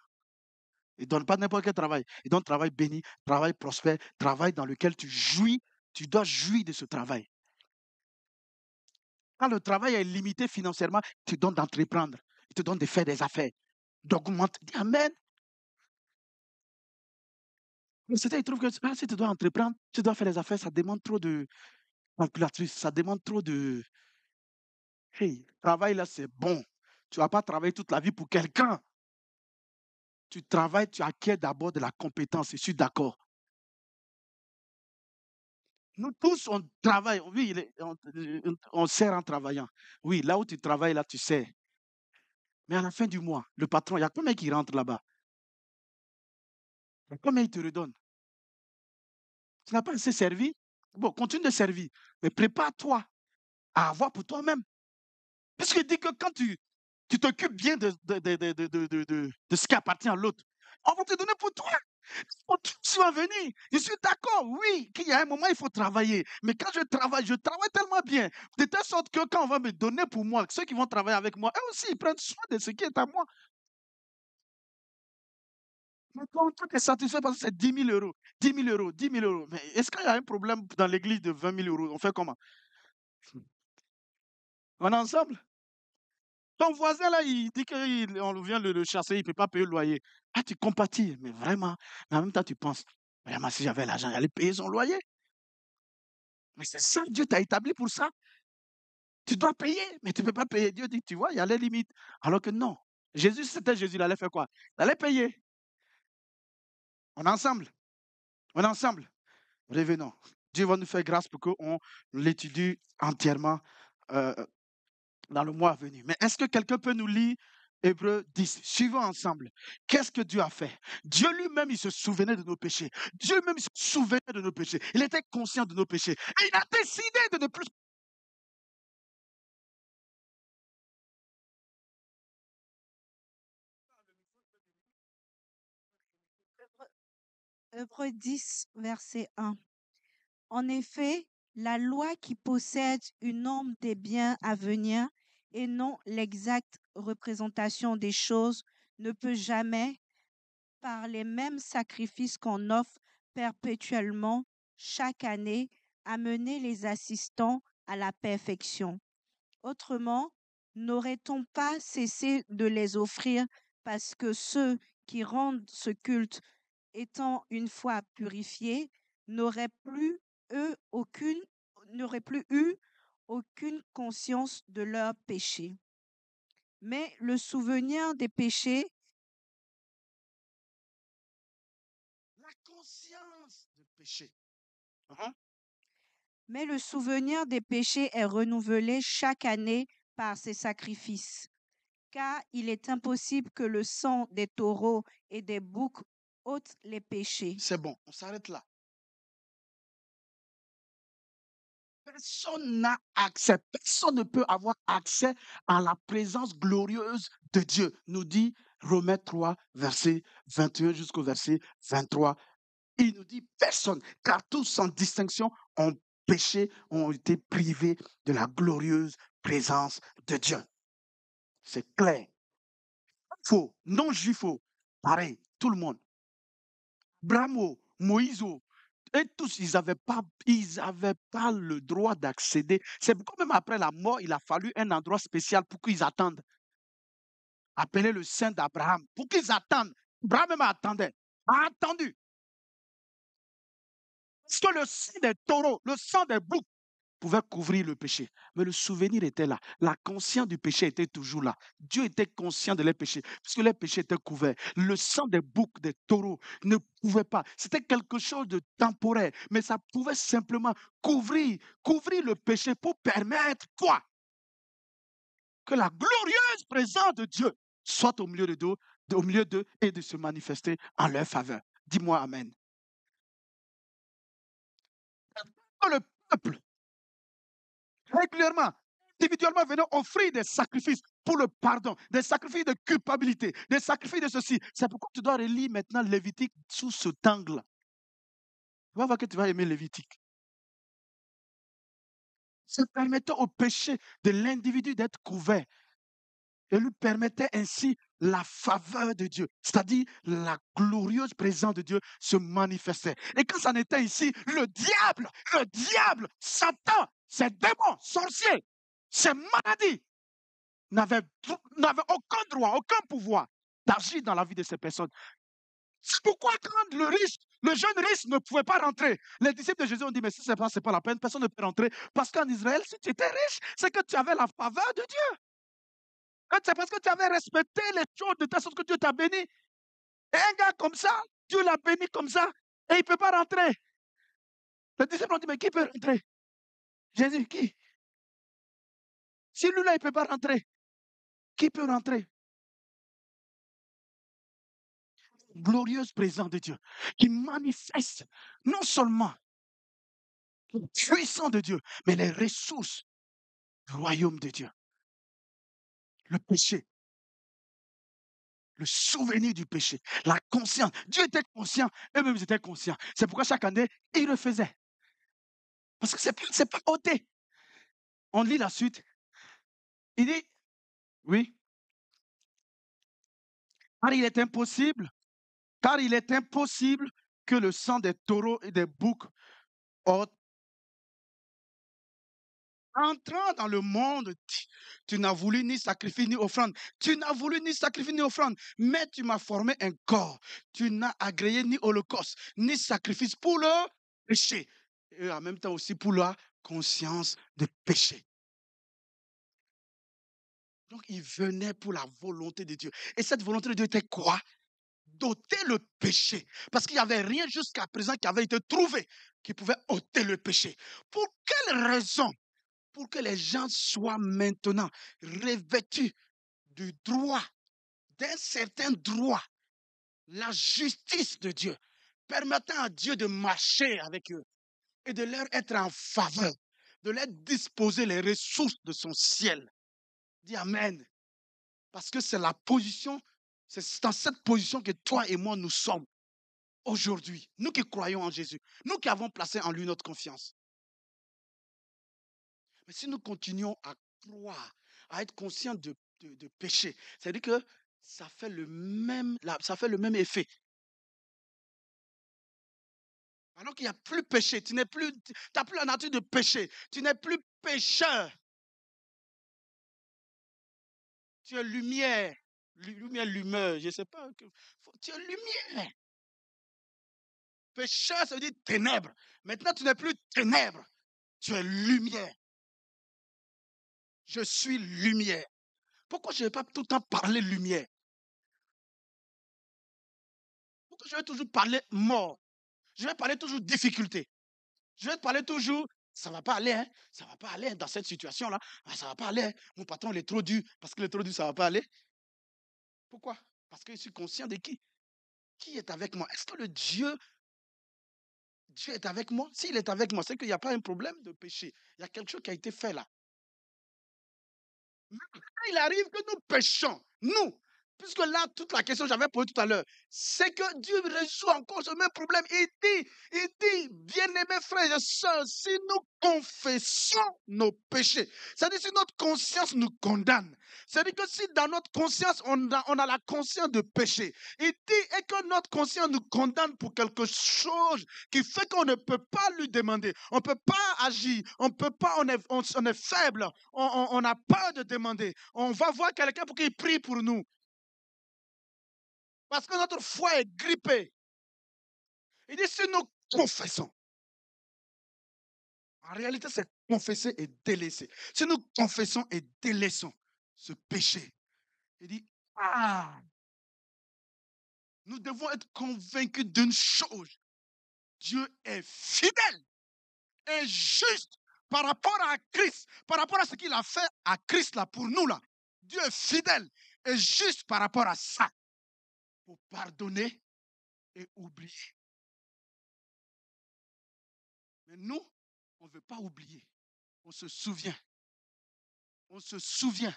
Il ne donne pas n'importe quel travail. Il donne travail béni, travail prospère, travail dans lequel tu jouis. Tu dois jouir de ce travail. Quand le travail est limité financièrement, il te donne d'entreprendre. Il te donne de faire des affaires, d'augmenter. Dis Amen. Mais c'était, il trouve que si tu dois entreprendre, tu dois faire des affaires, ça demande trop de calculatrice, ça demande trop de. Hey, travail là, c'est bon. Tu ne vas pas travailler toute la vie pour quelqu'un. Tu travailles, tu acquiers d'abord de la compétence, je suis d'accord. Nous tous, on travaille. Oui, on sert en travaillant. Oui, là où tu travailles, là, tu sers. Mais à la fin du mois, le patron, il y a combien qui rentre là-bas? Combien il te redonne? Tu n'as pas assez servi? Bon, continue de servir. Mais prépare-toi à avoir pour toi-même. Puisqu'il dit que quand tu t'occupes bien de ce qui appartient à l'autre, on va te donner pour toi. Tu vas venir. Je suis d'accord, oui, qu'il y a un moment, il faut travailler. Mais quand je travaille tellement bien, de telle sorte que quand on va me donner pour moi, ceux qui vont travailler avec moi, eux aussi, ils prennent soin de ce qui est à moi. Mais quand tu es satisfait parce que c'est 10 000 euros, 10 000 euros, 10 000 euros. Mais est-ce qu'il y a un problème dans l'église de 20 000 euros? On fait comment? On est ensemble? Ton voisin, là, il dit qu'on vient le chasser, il ne peut pas payer le loyer. Ah, tu compatis, mais vraiment. Mais en même temps, tu penses, vraiment, si j'avais l'argent, j'allais payer son loyer. Mais c'est ça, Dieu t'a établi pour ça. Tu dois payer, mais tu ne peux pas payer. Dieu dit, tu vois, il y a les limites. Alors que non. Jésus, c'était Jésus, il allait faire quoi? Il allait payer. On est ensemble. On est ensemble. Revenons. Dieu va nous faire grâce pour qu'on l'étudie entièrement. dans le mois à venir. Mais est-ce que quelqu'un peut nous lire Hébreux 10? Suivons ensemble. Qu'est-ce que Dieu a fait? Dieu lui-même, il se souvenait de nos péchés. Dieu lui-même, il se souvenait de nos péchés. Il était conscient de nos péchés. Et il a décidé de ne plus.
Hébreux 10, verset 1. En effet, la loi qui possède une norme des biens à venir et non l'exacte représentation des choses ne peut jamais, par les mêmes sacrifices qu'on offre perpétuellement chaque année, amener les assistants à la perfection. Autrement, n'aurait-on pas cessé de les offrir parce que ceux qui rendent ce culte, étant une fois purifiés, n'auraient plus, eux, n'auraient plus eu aucune conscience de leurs péchés. Mais le souvenir des péchés,
La conscience du péché. Hein?
mais le souvenir des péchés est renouvelé chaque année par ces sacrifices. Car il est impossible que le sang des taureaux et des boucs ôte les péchés.
C'est bon, on s'arrête là. Personne n'a accès, personne ne peut avoir accès à la présence glorieuse de Dieu, nous dit Romains 3, verset 21 jusqu'au verset 23. Il nous dit personne, car tous sans distinction ont péché, ont été privés de la glorieuse présence de Dieu. C'est clair. Faux, non-juif, faux. Pareil, tout le monde. Bramo, Moïse, et tous, ils n'avaient pas le droit d'accéder. C'est pourquoi même après la mort, il a fallu un endroit spécial pour qu'ils attendent. Appelé le Saint d'Abraham, pour qu'ils attendent. Abraham même attendait, a attendu. Parce que le sang des taureaux, le sang des boucs pouvait couvrir le péché. Mais le souvenir était là. La conscience du péché était toujours là. Dieu était conscient de les péchés, puisque les péchés étaient couverts. Le sang des boucs, des taureaux ne pouvait pas. C'était quelque chose de temporaire, mais ça pouvait simplement couvrir le péché pour permettre quoi? Que la glorieuse présence de Dieu soit au milieu d'eux et de se manifester en leur faveur. Dis-moi Amen. Le peuple régulièrement, individuellement, venons offrir des sacrifices pour le pardon, des sacrifices de culpabilité, des sacrifices de ceci. C'est pourquoi tu dois relire maintenant Lévitique sous cet angle. Tu vas voir que tu vas aimer Lévitique. Ça permettait au péché de l'individu d'être couvert et lui permettait ainsi la faveur de Dieu, c'est-à-dire la glorieuse présence de Dieu se manifestait. Et quand ça n'était ici, le diable, Satan, ces démons, sorciers, ces maladies, n'avait aucun droit, aucun pouvoir d'agir dans la vie de ces personnes. C'est pourquoi quand le jeune riche ne pouvait pas rentrer, les disciples de Jésus ont dit, mais si ce n'est pas la peine, personne ne peut rentrer. Parce qu'en Israël, si tu étais riche, c'est que tu avais la faveur de Dieu. C'est parce que tu avais respecté les choses de ta sorte que Dieu t'a béni. Et un gars comme ça, Dieu l'a béni comme ça, et il ne peut pas rentrer. Les disciples ont dit, mais qui peut rentrer? Jésus, qui? Si lui-là, il ne peut pas rentrer, qui peut rentrer? Glorieuse présence de Dieu qui manifeste non seulement le puissant de Dieu, mais les ressources du royaume de Dieu. Le péché, le souvenir du péché, la conscience. Dieu était conscient, eux-mêmes étaient conscients. C'est pourquoi chaque année, ils le faisaient. Parce que c'est pas ôté. On lit la suite. Il dit, oui, car il est impossible que le sang des taureaux et des boucs ôte. Entrant dans le monde, tu n'as voulu ni sacrifice ni offrande. Tu n'as voulu ni sacrifice ni offrande, mais tu m'as formé un corps. Tu n'as agréé ni holocauste, ni sacrifice pour le péché. Et en même temps aussi pour la conscience de péché. Donc, il venait pour la volonté de Dieu. Et cette volonté de Dieu était quoi? D'ôter le péché. Parce qu'il n'y avait rien jusqu'à présent qui avait été trouvé qui pouvait ôter le péché. Pour quelle raison? pour que les gens soient maintenant revêtus du droit, d'un certain droit, la justice de Dieu, permettant à Dieu de marcher avec eux et de leur être en faveur, de leur disposer les ressources de son ciel. Dis Amen. Parce que c'est la position, c'est dans cette position que toi et moi nous sommes aujourd'hui. Nous qui croyons en Jésus, nous qui avons placé en lui notre confiance. Mais si nous continuons à croire, à être conscients de péché, c'est-à-dire que ça fait le même effet. Alors qu'il n'y a plus péché, tu n'as plus la nature de péché, tu n'es plus pécheur. Tu es lumière, lumeur, je ne sais pas. Tu es lumière. Pécheur, ça veut dire ténèbres. Maintenant, tu n'es plus ténèbres, tu es lumière. Je suis lumière. Pourquoi je ne vais pas tout le temps parler lumière? Pourquoi je vais toujours parler mort? Je vais parler toujours difficulté. Je vais te parler toujours, ça ne va pas aller, hein? Ça ne va pas aller dans cette situation-là. Ah, ça ne va pas aller. Hein? Mon patron, il est trop dur. Parce qu'il est trop dur, ça ne va pas aller. Pourquoi? Parce que je suis conscient de qui? Qui est avec moi? Est-ce que Dieu est avec moi? S'il est avec moi, c'est qu'il n'y a pas un problème de péché. Il y a quelque chose qui a été fait là. Il arrive que nous péchons, nous. Puisque là, toute la question que j'avais posée tout à l'heure, c'est que Dieu résout encore ce même problème. Il dit, bien-aimés frères et sœurs, si nous confessons nos péchés, c'est-à-dire si notre conscience nous condamne, c'est-à-dire que si dans notre conscience, on a la conscience de péché, il dit et que notre conscience nous condamne pour quelque chose qui fait qu'on ne peut pas lui demander, on ne peut pas agir, on peut pas, on est faible, on a peur de demander, on va voir quelqu'un pour qu'il prie pour nous. Parce que notre foi est grippée. Il dit, si nous confessons, en réalité, c'est confesser et délaisser. Si nous confessons et délaissons ce péché, il dit, nous devons être convaincus d'une chose. Dieu est fidèle et juste par rapport à Christ, par rapport à ce qu'il a fait à Christ là, pour nous là. Dieu est fidèle et juste par rapport à ça, pour pardonner et oublier. Mais nous, on ne veut pas oublier. On se souvient. On se souvient.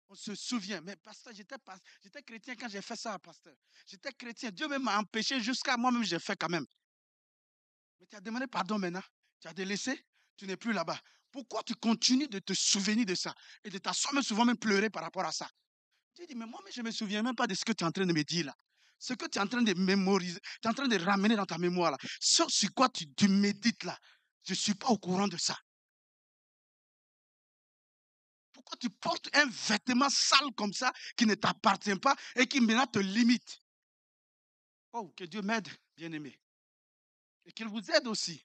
On se souvient. Mais pasteur, j'étais chrétien quand j'ai fait ça, pasteur. J'étais chrétien. Dieu même m'a empêché jusqu'à moi-même, j'ai fait quand même. Mais tu as demandé pardon maintenant. Tu as délaissé. Tu n'es plus là-bas. Pourquoi tu continues de te souvenir de ça et de t'asseoir même souvent même pleurer par rapport à ça? Tu dis, mais moi, je ne me souviens même pas de ce que tu es en train de me dire là. Ce que tu es en train de mémoriser, tu es en train de ramener dans ta mémoire là. Sur quoi tu médites là. Je ne suis pas au courant de ça. Pourquoi tu portes un vêtement sale comme ça qui ne t'appartient pas et qui maintenant te limite? Oh, que Dieu m'aide, bien-aimé. Et qu'il vous aide aussi.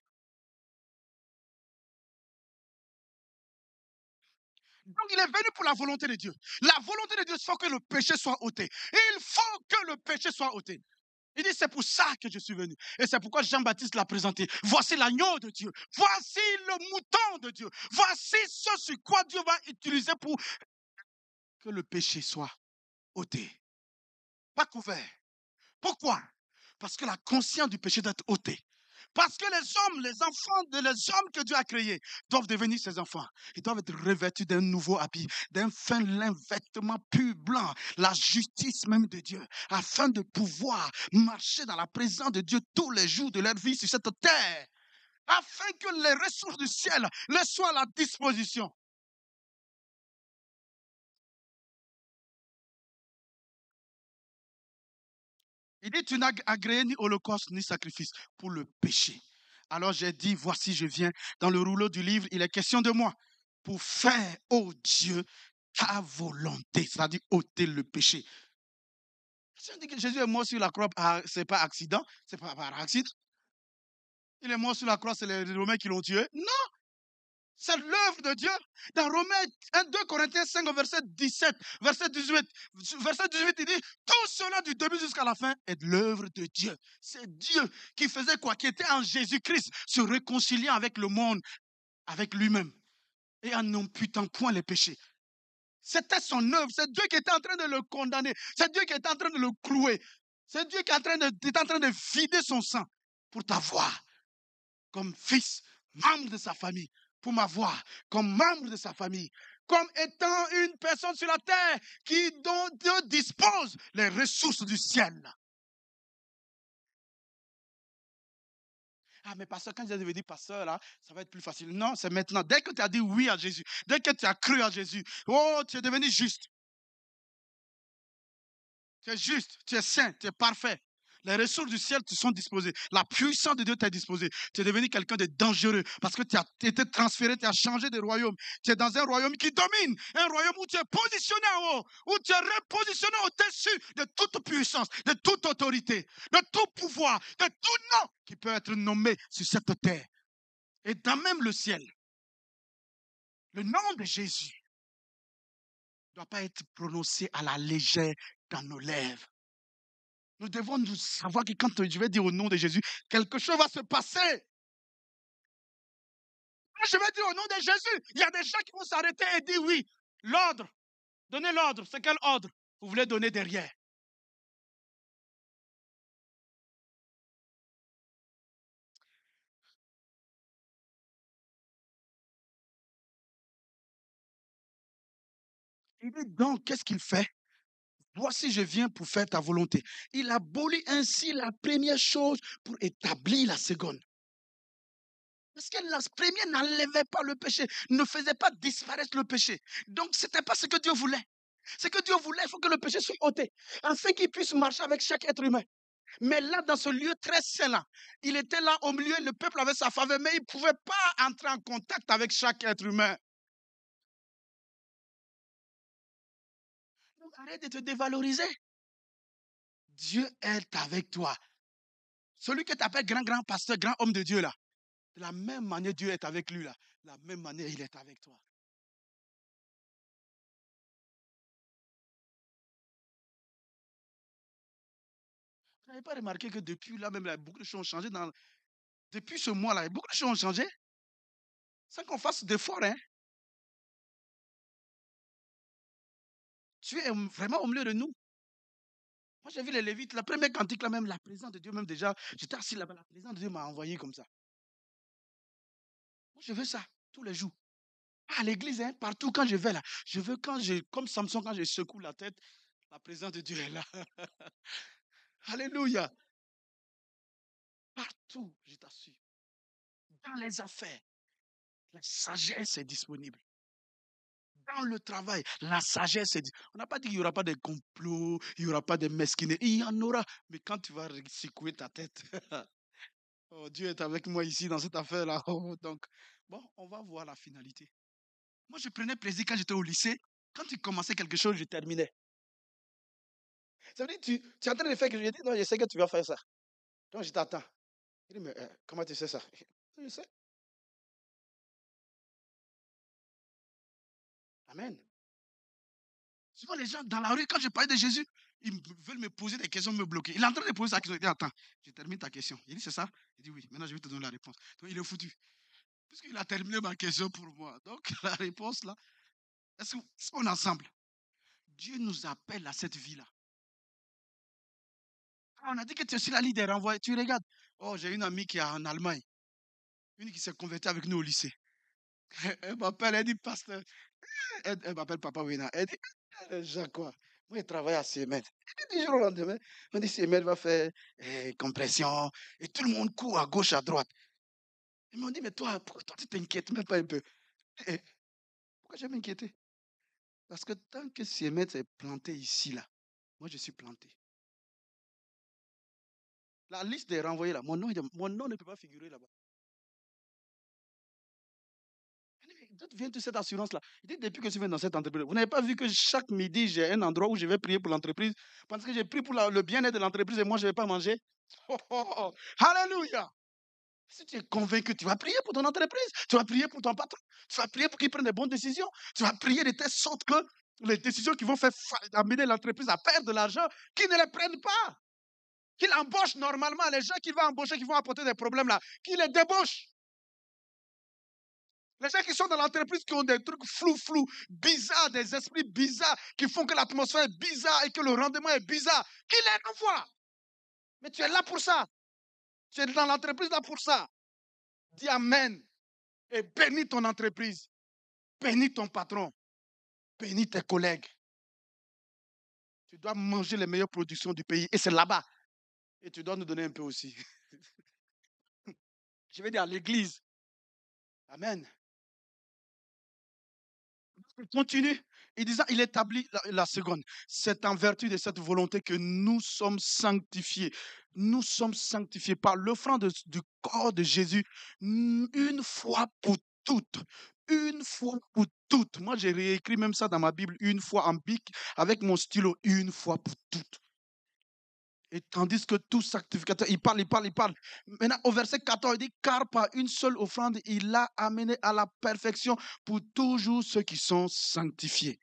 Donc, il est venu pour la volonté de Dieu. La volonté de Dieu, il faut que le péché soit ôté. Il faut que le péché soit ôté. Il dit, c'est pour ça que je suis venu. Et c'est pourquoi Jean-Baptiste l'a présenté. Voici l'agneau de Dieu. Voici le mouton de Dieu. Voici ce sur quoi Dieu va utiliser pour que le péché soit ôté. Pas couvert. Pourquoi? Parce que la conscience du péché doit être ôtée. Parce que les enfants les hommes que Dieu a créés doivent devenir ses enfants. Ils doivent être revêtus d'un nouveau habit, d'un fin lin vêtement pur blanc, la justice même de Dieu, afin de pouvoir marcher dans la présence de Dieu tous les jours de leur vie sur cette terre, afin que les ressources du ciel leur soient à la disposition. Il dit, tu n'as agréé ni holocauste ni sacrifice pour le péché. Alors j'ai dit, voici, je viens. Dans le rouleau du livre, il est question de moi. Pour faire, ô Dieu, ta volonté. C'est-à-dire ôter le péché. Si on dit que Jésus est mort sur la croix, ce n'est pas accident, c'est pas par accident. Il est mort sur la croix, c'est les Romains qui l'ont tué. Non. C'est l'œuvre de Dieu. Dans Romains 2 Corinthiens 5, verset 17, verset 18, il dit, tout cela du début jusqu'à la fin est de l'œuvre de Dieu. C'est Dieu qui faisait quoi? Qui était en Jésus-Christ, se réconciliant avec le monde, avec lui-même, et en n'imputant point les péchés. C'était son œuvre. C'est Dieu qui était en train de le condamner. C'est Dieu qui était en train de le clouer. C'est Dieu qui est en train de vider son sang pour t'avoir comme fils, membre de sa famille, pour m'avoir comme membre de sa famille, comme étant une personne sur la terre dont Dieu dispose les ressources du ciel. Ah, mais pasteur, quand j'ai devenu pasteur, là, ça va être plus facile. Non, c'est maintenant. Dès que tu as dit oui à Jésus, dès que tu as cru à Jésus, oh, tu es devenu juste. Tu es juste, tu es saint, tu es parfait. Les ressources du ciel te sont disposées. La puissance de Dieu t'est disposée. Tu es devenu quelqu'un de dangereux parce que tu as été transféré, tu as changé de royaume. Tu es dans un royaume qui domine, un royaume où tu es positionné en haut, où tu es repositionné au-dessus de toute puissance, de toute autorité, de tout pouvoir, de tout nom qui peut être nommé sur cette terre. Et dans même le ciel, le nom de Jésus ne doit pas être prononcé à la légère dans nos lèvres. Nous devons nous savoir que quand je vais dire au nom de Jésus, quelque chose va se passer. Quand je vais dire au nom de Jésus, il y a des gens qui vont s'arrêter et dire oui. L'ordre, donnez l'ordre. C'est quel ordre vous voulez donner derrière? Il dit donc, qu'est-ce qu'il fait? Voici, je viens pour faire ta volonté. Il abolit ainsi la première chose pour établir la seconde. Parce que la première n'enlevait pas le péché, ne faisait pas disparaître le péché. Donc, ce n'était pas ce que Dieu voulait. Ce que Dieu voulait, il faut que le péché soit ôté, afin qu'il puisse marcher avec chaque être humain. Mais là, dans ce lieu très saint là, il était là au milieu, le peuple avait sa faveur, mais il ne pouvait pas entrer en contact avec chaque être humain. Donc, arrête de te dévaloriser. Dieu est avec toi. Celui que tu appelles grand pasteur, grand homme de Dieu là, de la même manière Dieu est avec lui là, de la même manière il est avec toi. Vous n'avez pas remarqué que depuis là, même là, beaucoup de choses ont changé depuis ce mois-là, beaucoup de choses ont changé sans qu'on fasse d'efforts. Hein? Tu es vraiment au milieu de nous. Moi, j'ai vu les Lévites, la première cantique là, même la présence de Dieu, même déjà, j'étais assis là-bas, la présence de Dieu m'a envoyé comme ça. Moi, je veux ça tous les jours. À l'église, hein, partout quand je vais là, je veux comme Samson, quand je secoue la tête, la présence de Dieu est là. Alléluia. Partout, je t'assure. Dans les affaires, la sagesse est disponible. Dans le travail, la sagesse est disponible. On n'a pas dit qu'il n'y aura pas de complots, il n'y aura pas de mesquineries. Il y en aura. Mais quand tu vas secouer ta tête, oh, Dieu est avec moi ici dans cette affaire-là. Oh, donc, bon, on va voir la finalité. Moi, je prenais plaisir quand j'étais au lycée. Quand tu commençais quelque chose, je terminais. Ça veut dire tu es en train de faire quelque chose. Je dis, non, je sais que tu vas faire ça. Donc, je t'attends. Il dit, mais comment tu sais ça? Je sais. Amen. Souvent, les gens dans la rue, quand je parlais de Jésus, ils veulent me poser des questions, me bloquer. Il est en train de poser sa question. Il dit, attends, je termine ta question. Il dit, c'est ça? Il dit, oui. Maintenant, je vais te donner la réponse. Donc, il est foutu. Puisqu'il a terminé ma question pour moi. Donc, la réponse, là, est-ce qu'on est ensemble? Dieu nous appelle à cette vie-là. On a dit que tu es sur la liste des renvois. Tu regardes. Oh, j'ai une amie qui est en Allemagne. Une qui s'est convertie avec nous au lycée. Elle m'appelle, elle dit, pasteur. Elle m'appelle Papa Wina. Elle dit, Jacques, quoi? Moi, je travaille à CML. Et puis, du jour au lendemain, on dit CML va faire compression. Et tout le monde court à gauche, à droite. Ils m'ont dit, mais toi, pourquoi toi, tu t'inquiètes même pas un peu? Pourquoi je vais m'inquiéter? Parce que tant que CML s'est planté ici, là, moi, je suis planté. La liste des renvoyés, là, mon nom ne peut pas figurer là-bas. D'où vient toute cette assurance-là? Il dit, depuis que je viens dans cette entreprise, vous n'avez pas vu que chaque midi, j'ai un endroit où je vais prier pour l'entreprise, parce que j'ai prié pour le bien-être de l'entreprise et moi, je ne vais pas manger. Oh, oh, oh. Alléluia! Si tu es convaincu, tu vas prier pour ton entreprise, tu vas prier pour ton patron, tu vas prier pour qu'il prenne des bonnes décisions, tu vas prier de telle sorte que les décisions qui vont faire amener l'entreprise à perdre de l'argent, qu'ils ne les prennent pas. Qu'il embauche normalement les gens qu'il va embaucher, qui vont apporter des problèmes là, qu'il les débauche. Les gens qui sont dans l'entreprise, qui ont des trucs flous, bizarres, des esprits bizarres, qui font que l'atmosphère est bizarre et que le rendement est bizarre, qu'il les renvoie. Mais tu es là pour ça. Tu es dans l'entreprise là pour ça. Dis Amen. Et bénis ton entreprise. Bénis ton patron. Bénis tes collègues. Tu dois manger les meilleures productions du pays. Et c'est là-bas. Et tu dois nous donner un peu aussi. Je vais dire à l'église. Amen. Il continue. Il établit la seconde. C'est en vertu de cette volonté que nous sommes sanctifiés. Nous sommes sanctifiés par l'offrande du corps de Jésus une fois pour toutes. Une fois pour toutes. Moi, j'ai réécrit même ça dans ma Bible une fois en bic avec mon stylo. Une fois pour toutes. Et tandis que tout sanctificateur, il parle. Maintenant, au verset 14, il dit, car par une seule offrande, il l'a amené à la perfection pour toujours ceux qui sont sanctifiés.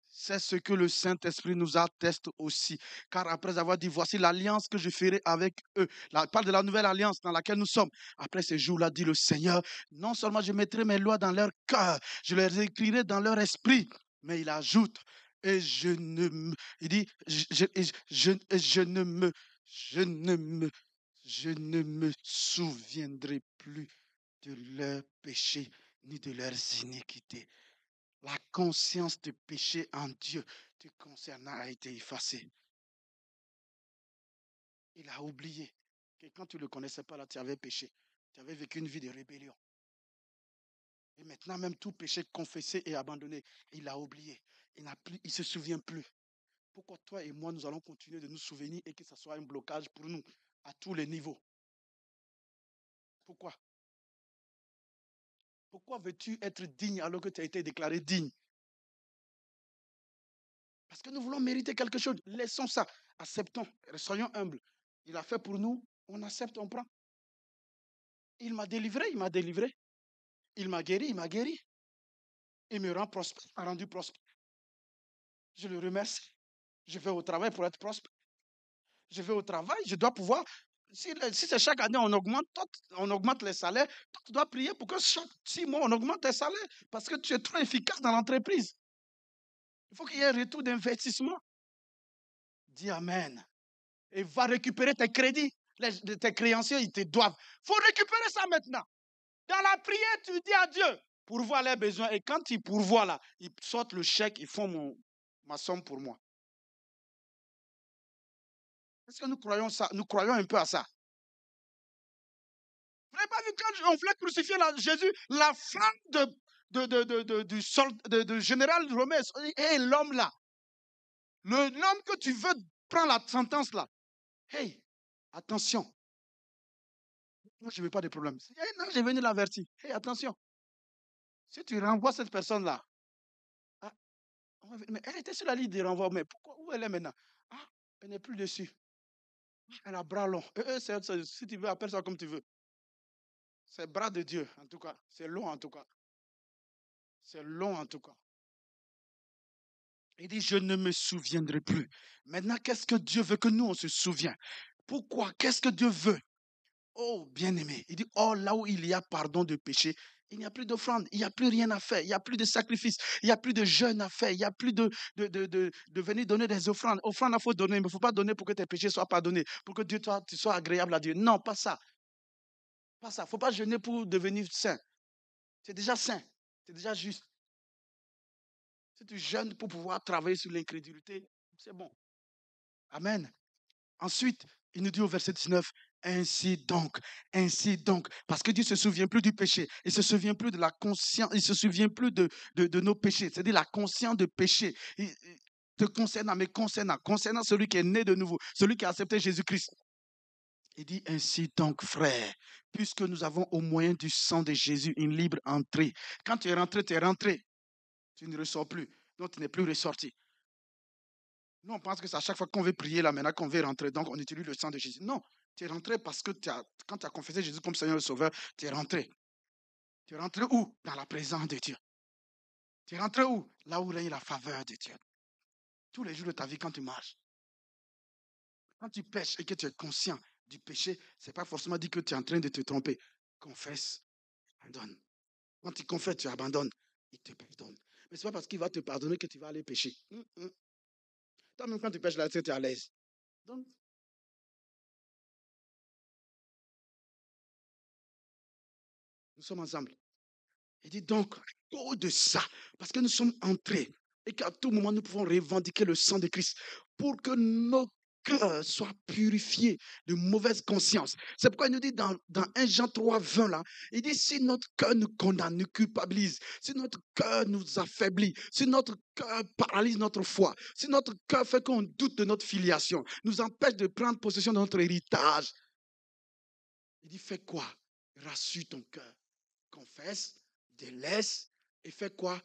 C'est ce que le Saint-Esprit nous atteste aussi. Car après avoir dit, voici l'alliance que je ferai avec eux. Il parle de la nouvelle alliance dans laquelle nous sommes. Après ces jours-là, dit le Seigneur, non seulement je mettrai mes lois dans leur cœur, je les écrirai dans leur esprit. Mais il ajoute, et je ne me, il dit, je ne me souviendrai plus de leurs péchés ni de leurs iniquités. La conscience de péché en Dieu te concernant a été effacée. Il a oublié que quand tu ne le connaissais pas, là, tu avais péché. Tu avais vécu une vie de rébellion. Et maintenant, même tout péché confessé et abandonné, il a oublié. Il ne se souvient plus. Pourquoi toi et moi, nous allons continuer de nous souvenir et que ce soit un blocage pour nous à tous les niveaux? Pourquoi? Pourquoi veux-tu être digne alors que tu as été déclaré digne? Parce que nous voulons mériter quelque chose. Laissons ça. Acceptons. Soyons humbles. Il a fait pour nous. On accepte, on prend. Il m'a délivré. Il m'a guéri. Il me rend prospère. Il m'a rendu prospère. Je le remercie. Je vais au travail pour être prospère. Je vais au travail. Je dois pouvoir. Si c'est chaque année on augmente les salaires, toi, tu dois prier pour que chaque 6 mois on augmente tes salaires parce que tu es trop efficace dans l'entreprise. Il faut qu'il y ait un retour d'investissement. Dis Amen. Et va récupérer tes crédits. Tes créanciers, ils te doivent. Il faut récupérer ça maintenant. Dans la prière, tu dis à Dieu, pourvois les besoins. Et quand ils pourvoient là, ils sortent le chèque, ils font ma somme pour moi. Est-ce que nous croyons ça? Nous croyons un peu à ça. Vous n'avez pas vu quand on voulait crucifier Jésus, la femme du général romain et l'homme là. L'homme que tu veux prendre la sentence là. Hey, attention. Moi, je ne veux pas de problème. Hey, non, j'ai venu l'avertir. Hey, attention. Si tu renvoies cette personne-là, ah, mais elle était sur la liste de renvoi, mais pourquoi, où elle est maintenant? Ah, elle n'est plus dessus. Elle a bras long. Si tu veux, appelle ça comme tu veux. C'est bras de Dieu, en tout cas. C'est long, en tout cas. C'est long, en tout cas. Il dit, je ne me souviendrai plus. Maintenant, qu'est-ce que Dieu veut que nous, on se souvienne? Pourquoi? Qu'est-ce que Dieu veut? Oh, bien-aimé. Il dit, oh, là où il y a pardon de péché, il n'y a plus d'offrande, il n'y a plus rien à faire, il n'y a plus de sacrifice, il n'y a plus de jeûne à faire, il n'y a plus de venir donner des offrandes. Offrande, il faut donner, mais il ne faut pas donner pour que tes péchés soient pardonnés, pour que Dieu, toi, tu sois agréable à Dieu. Non, pas ça. Pas ça. Il ne faut pas jeûner pour devenir saint. C'est déjà saint. C'est déjà juste. Si tu jeûnes pour pouvoir travailler sur l'incrédulité, c'est bon. Amen. Ensuite, il nous dit au verset 19, ainsi donc, parce que Dieu ne se souvient plus du péché, il ne se souvient plus de la conscience, il ne se souvient plus de nos péchés, c'est-à-dire la conscience de péché. Te concernant, mais concernant celui qui est né de nouveau, celui qui a accepté Jésus-Christ. Il dit ainsi donc, frère, puisque nous avons au moyen du sang de Jésus une libre entrée. Quand tu es rentré, tu es rentré. Tu ne ressors plus, donc tu n'es plus ressorti. Nous, on pense que c'est à chaque fois qu'on veut prier là, maintenant qu'on veut rentrer, donc on utilise le sang de Jésus. Non, Tu es rentré parce que quand tu as confessé Jésus comme Seigneur et Sauveur, tu es rentré. Tu es rentré où? Dans la présence de Dieu. Tu es rentré où? Là où règne la faveur de Dieu. Tous les jours de ta vie, quand tu marches. Quand tu pêches et que tu es conscient du péché, ce n'est pas forcément dit que tu es en train de te tromper. Confesse, abandonne. Quand tu confesses, tu abandonnes. Il te pardonne. Mais ce n'est pas parce qu'il va te pardonner que tu vas aller pécher. Toi-même, quand tu pêches là, tu es à l'aise. Donc, nous sommes ensemble. Il dit donc, à cause de ça, parce que nous sommes entrés et qu'à tout moment, nous pouvons revendiquer le sang de Christ pour que nos cœurs soient purifiés de mauvaise conscience. C'est pourquoi il nous dit dans 1 Jean 3, 20, là, il dit si notre cœur nous condamne, nous culpabilise, si notre cœur nous affaiblit, si notre cœur paralyse notre foi, si notre cœur fait qu'on doute de notre filiation, nous empêche de prendre possession de notre héritage, il dit fais quoi? Rassure ton cœur. Confesse, délaisse et fais quoi?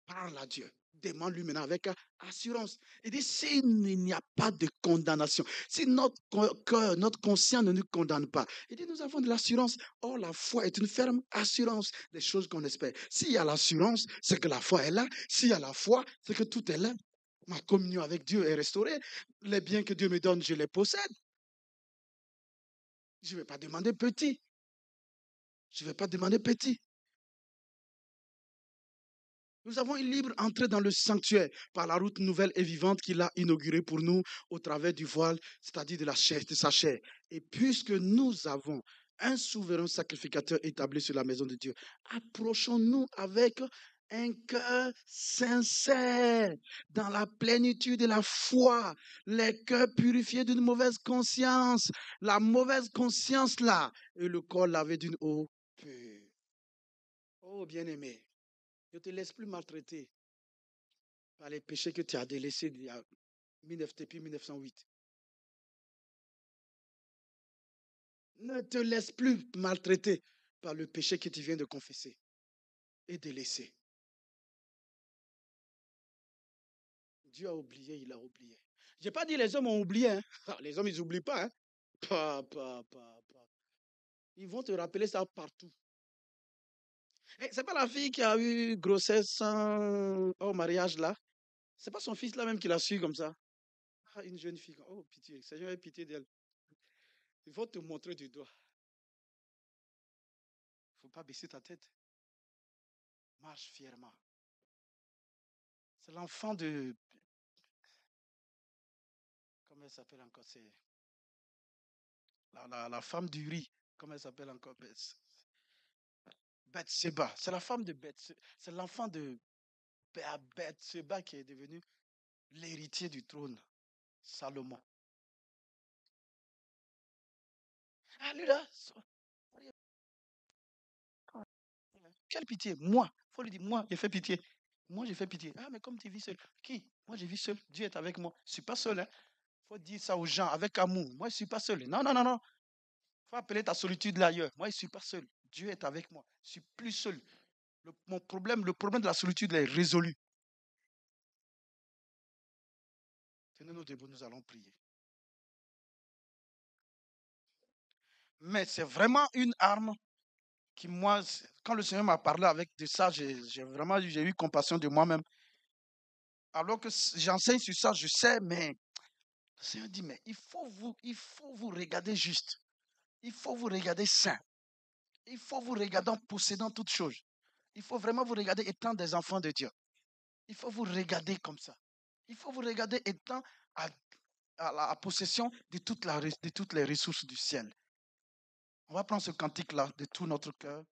Parle à Dieu. Demande-lui maintenant avec assurance. Il dit, s'il n'y a pas de condamnation, si notre cœur, notre conscience ne nous condamne pas, il dit, nous avons de l'assurance. Or, la foi est une ferme assurance des choses qu'on espère. S'il y a l'assurance, c'est que la foi est là. S'il y a la foi, c'est que tout est là. Ma communion avec Dieu est restaurée. Les biens que Dieu me donne, je les possède. Je ne vais pas demander petit. Je ne vais pas demander petit. Nous avons une libre entrée dans le sanctuaire par la route nouvelle et vivante qu'il a inaugurée pour nous au travers du voile, c'est-à-dire de la chair, de sa chair. Et puisque nous avons un souverain sacrificateur établi sur la maison de Dieu, approchons-nous avec un cœur sincère, dans la plénitude de la foi, les cœurs purifiés d'une mauvaise conscience, la mauvaise conscience là, et le corps lavé d'une eau pure. Oh bien-aimé, ne te laisse plus maltraiter par les péchés que tu as délaissés il y a depuis 1908. Ne te laisse plus maltraiter par le péché que tu viens de confesser et délaisser. Dieu a oublié, il a oublié. Je n'ai pas dit les hommes ont oublié. Hein. Les hommes, ils n'oublient pas, hein. Pas. Ils vont te rappeler ça partout. Ce n'est pas la fille qui a eu grossesse au mariage là. Ce n'est pas son fils là même qui l'a su comme ça. Ah, une jeune fille. Oh, pitié. Seigneur, aie pitié d'elle. Ils vont te montrer du doigt. Il ne faut pas baisser ta tête. Marche fièrement. C'est l'enfant de... Comment elle s'appelle encore? C'est la femme d'Uri. Comment elle s'appelle encore? Bathsheba. C'est la femme de Bathsheba. C'est l'enfant de Bathsheba qui est devenu l'héritier du trône. Salomon. Ah, lui là. Quelle pitié. Moi. Il faut lui dire, moi, j'ai fait pitié. Moi, j'ai fait pitié. Ah, mais comme tu vis seul. Qui? Moi, je vis seul. Dieu est avec moi. Je ne suis pas seul. Il faut dire ça aux gens avec amour. Moi, je ne suis pas seul. Non. Il faut appeler ta solitude là ailleurs. Moi, je ne suis pas seul. Dieu est avec moi. Je ne suis plus seul. Le problème de la solitude est résolu. Tenez-nous debout, nous allons prier. Mais c'est vraiment une arme qui, moi, quand le Seigneur m'a parlé avec de ça, j'ai eu compassion de moi-même. Alors que j'enseigne sur ça, je sais, mais le Seigneur dit, mais il faut vous regarder juste. Il faut vous regarder saint. Il faut vous regarder en possédant toutes choses. Il faut vraiment vous regarder étant des enfants de Dieu. Il faut vous regarder comme ça. Il faut vous regarder étant à la possession de toutes les ressources du ciel. On va prendre ce cantique-là de tout notre cœur.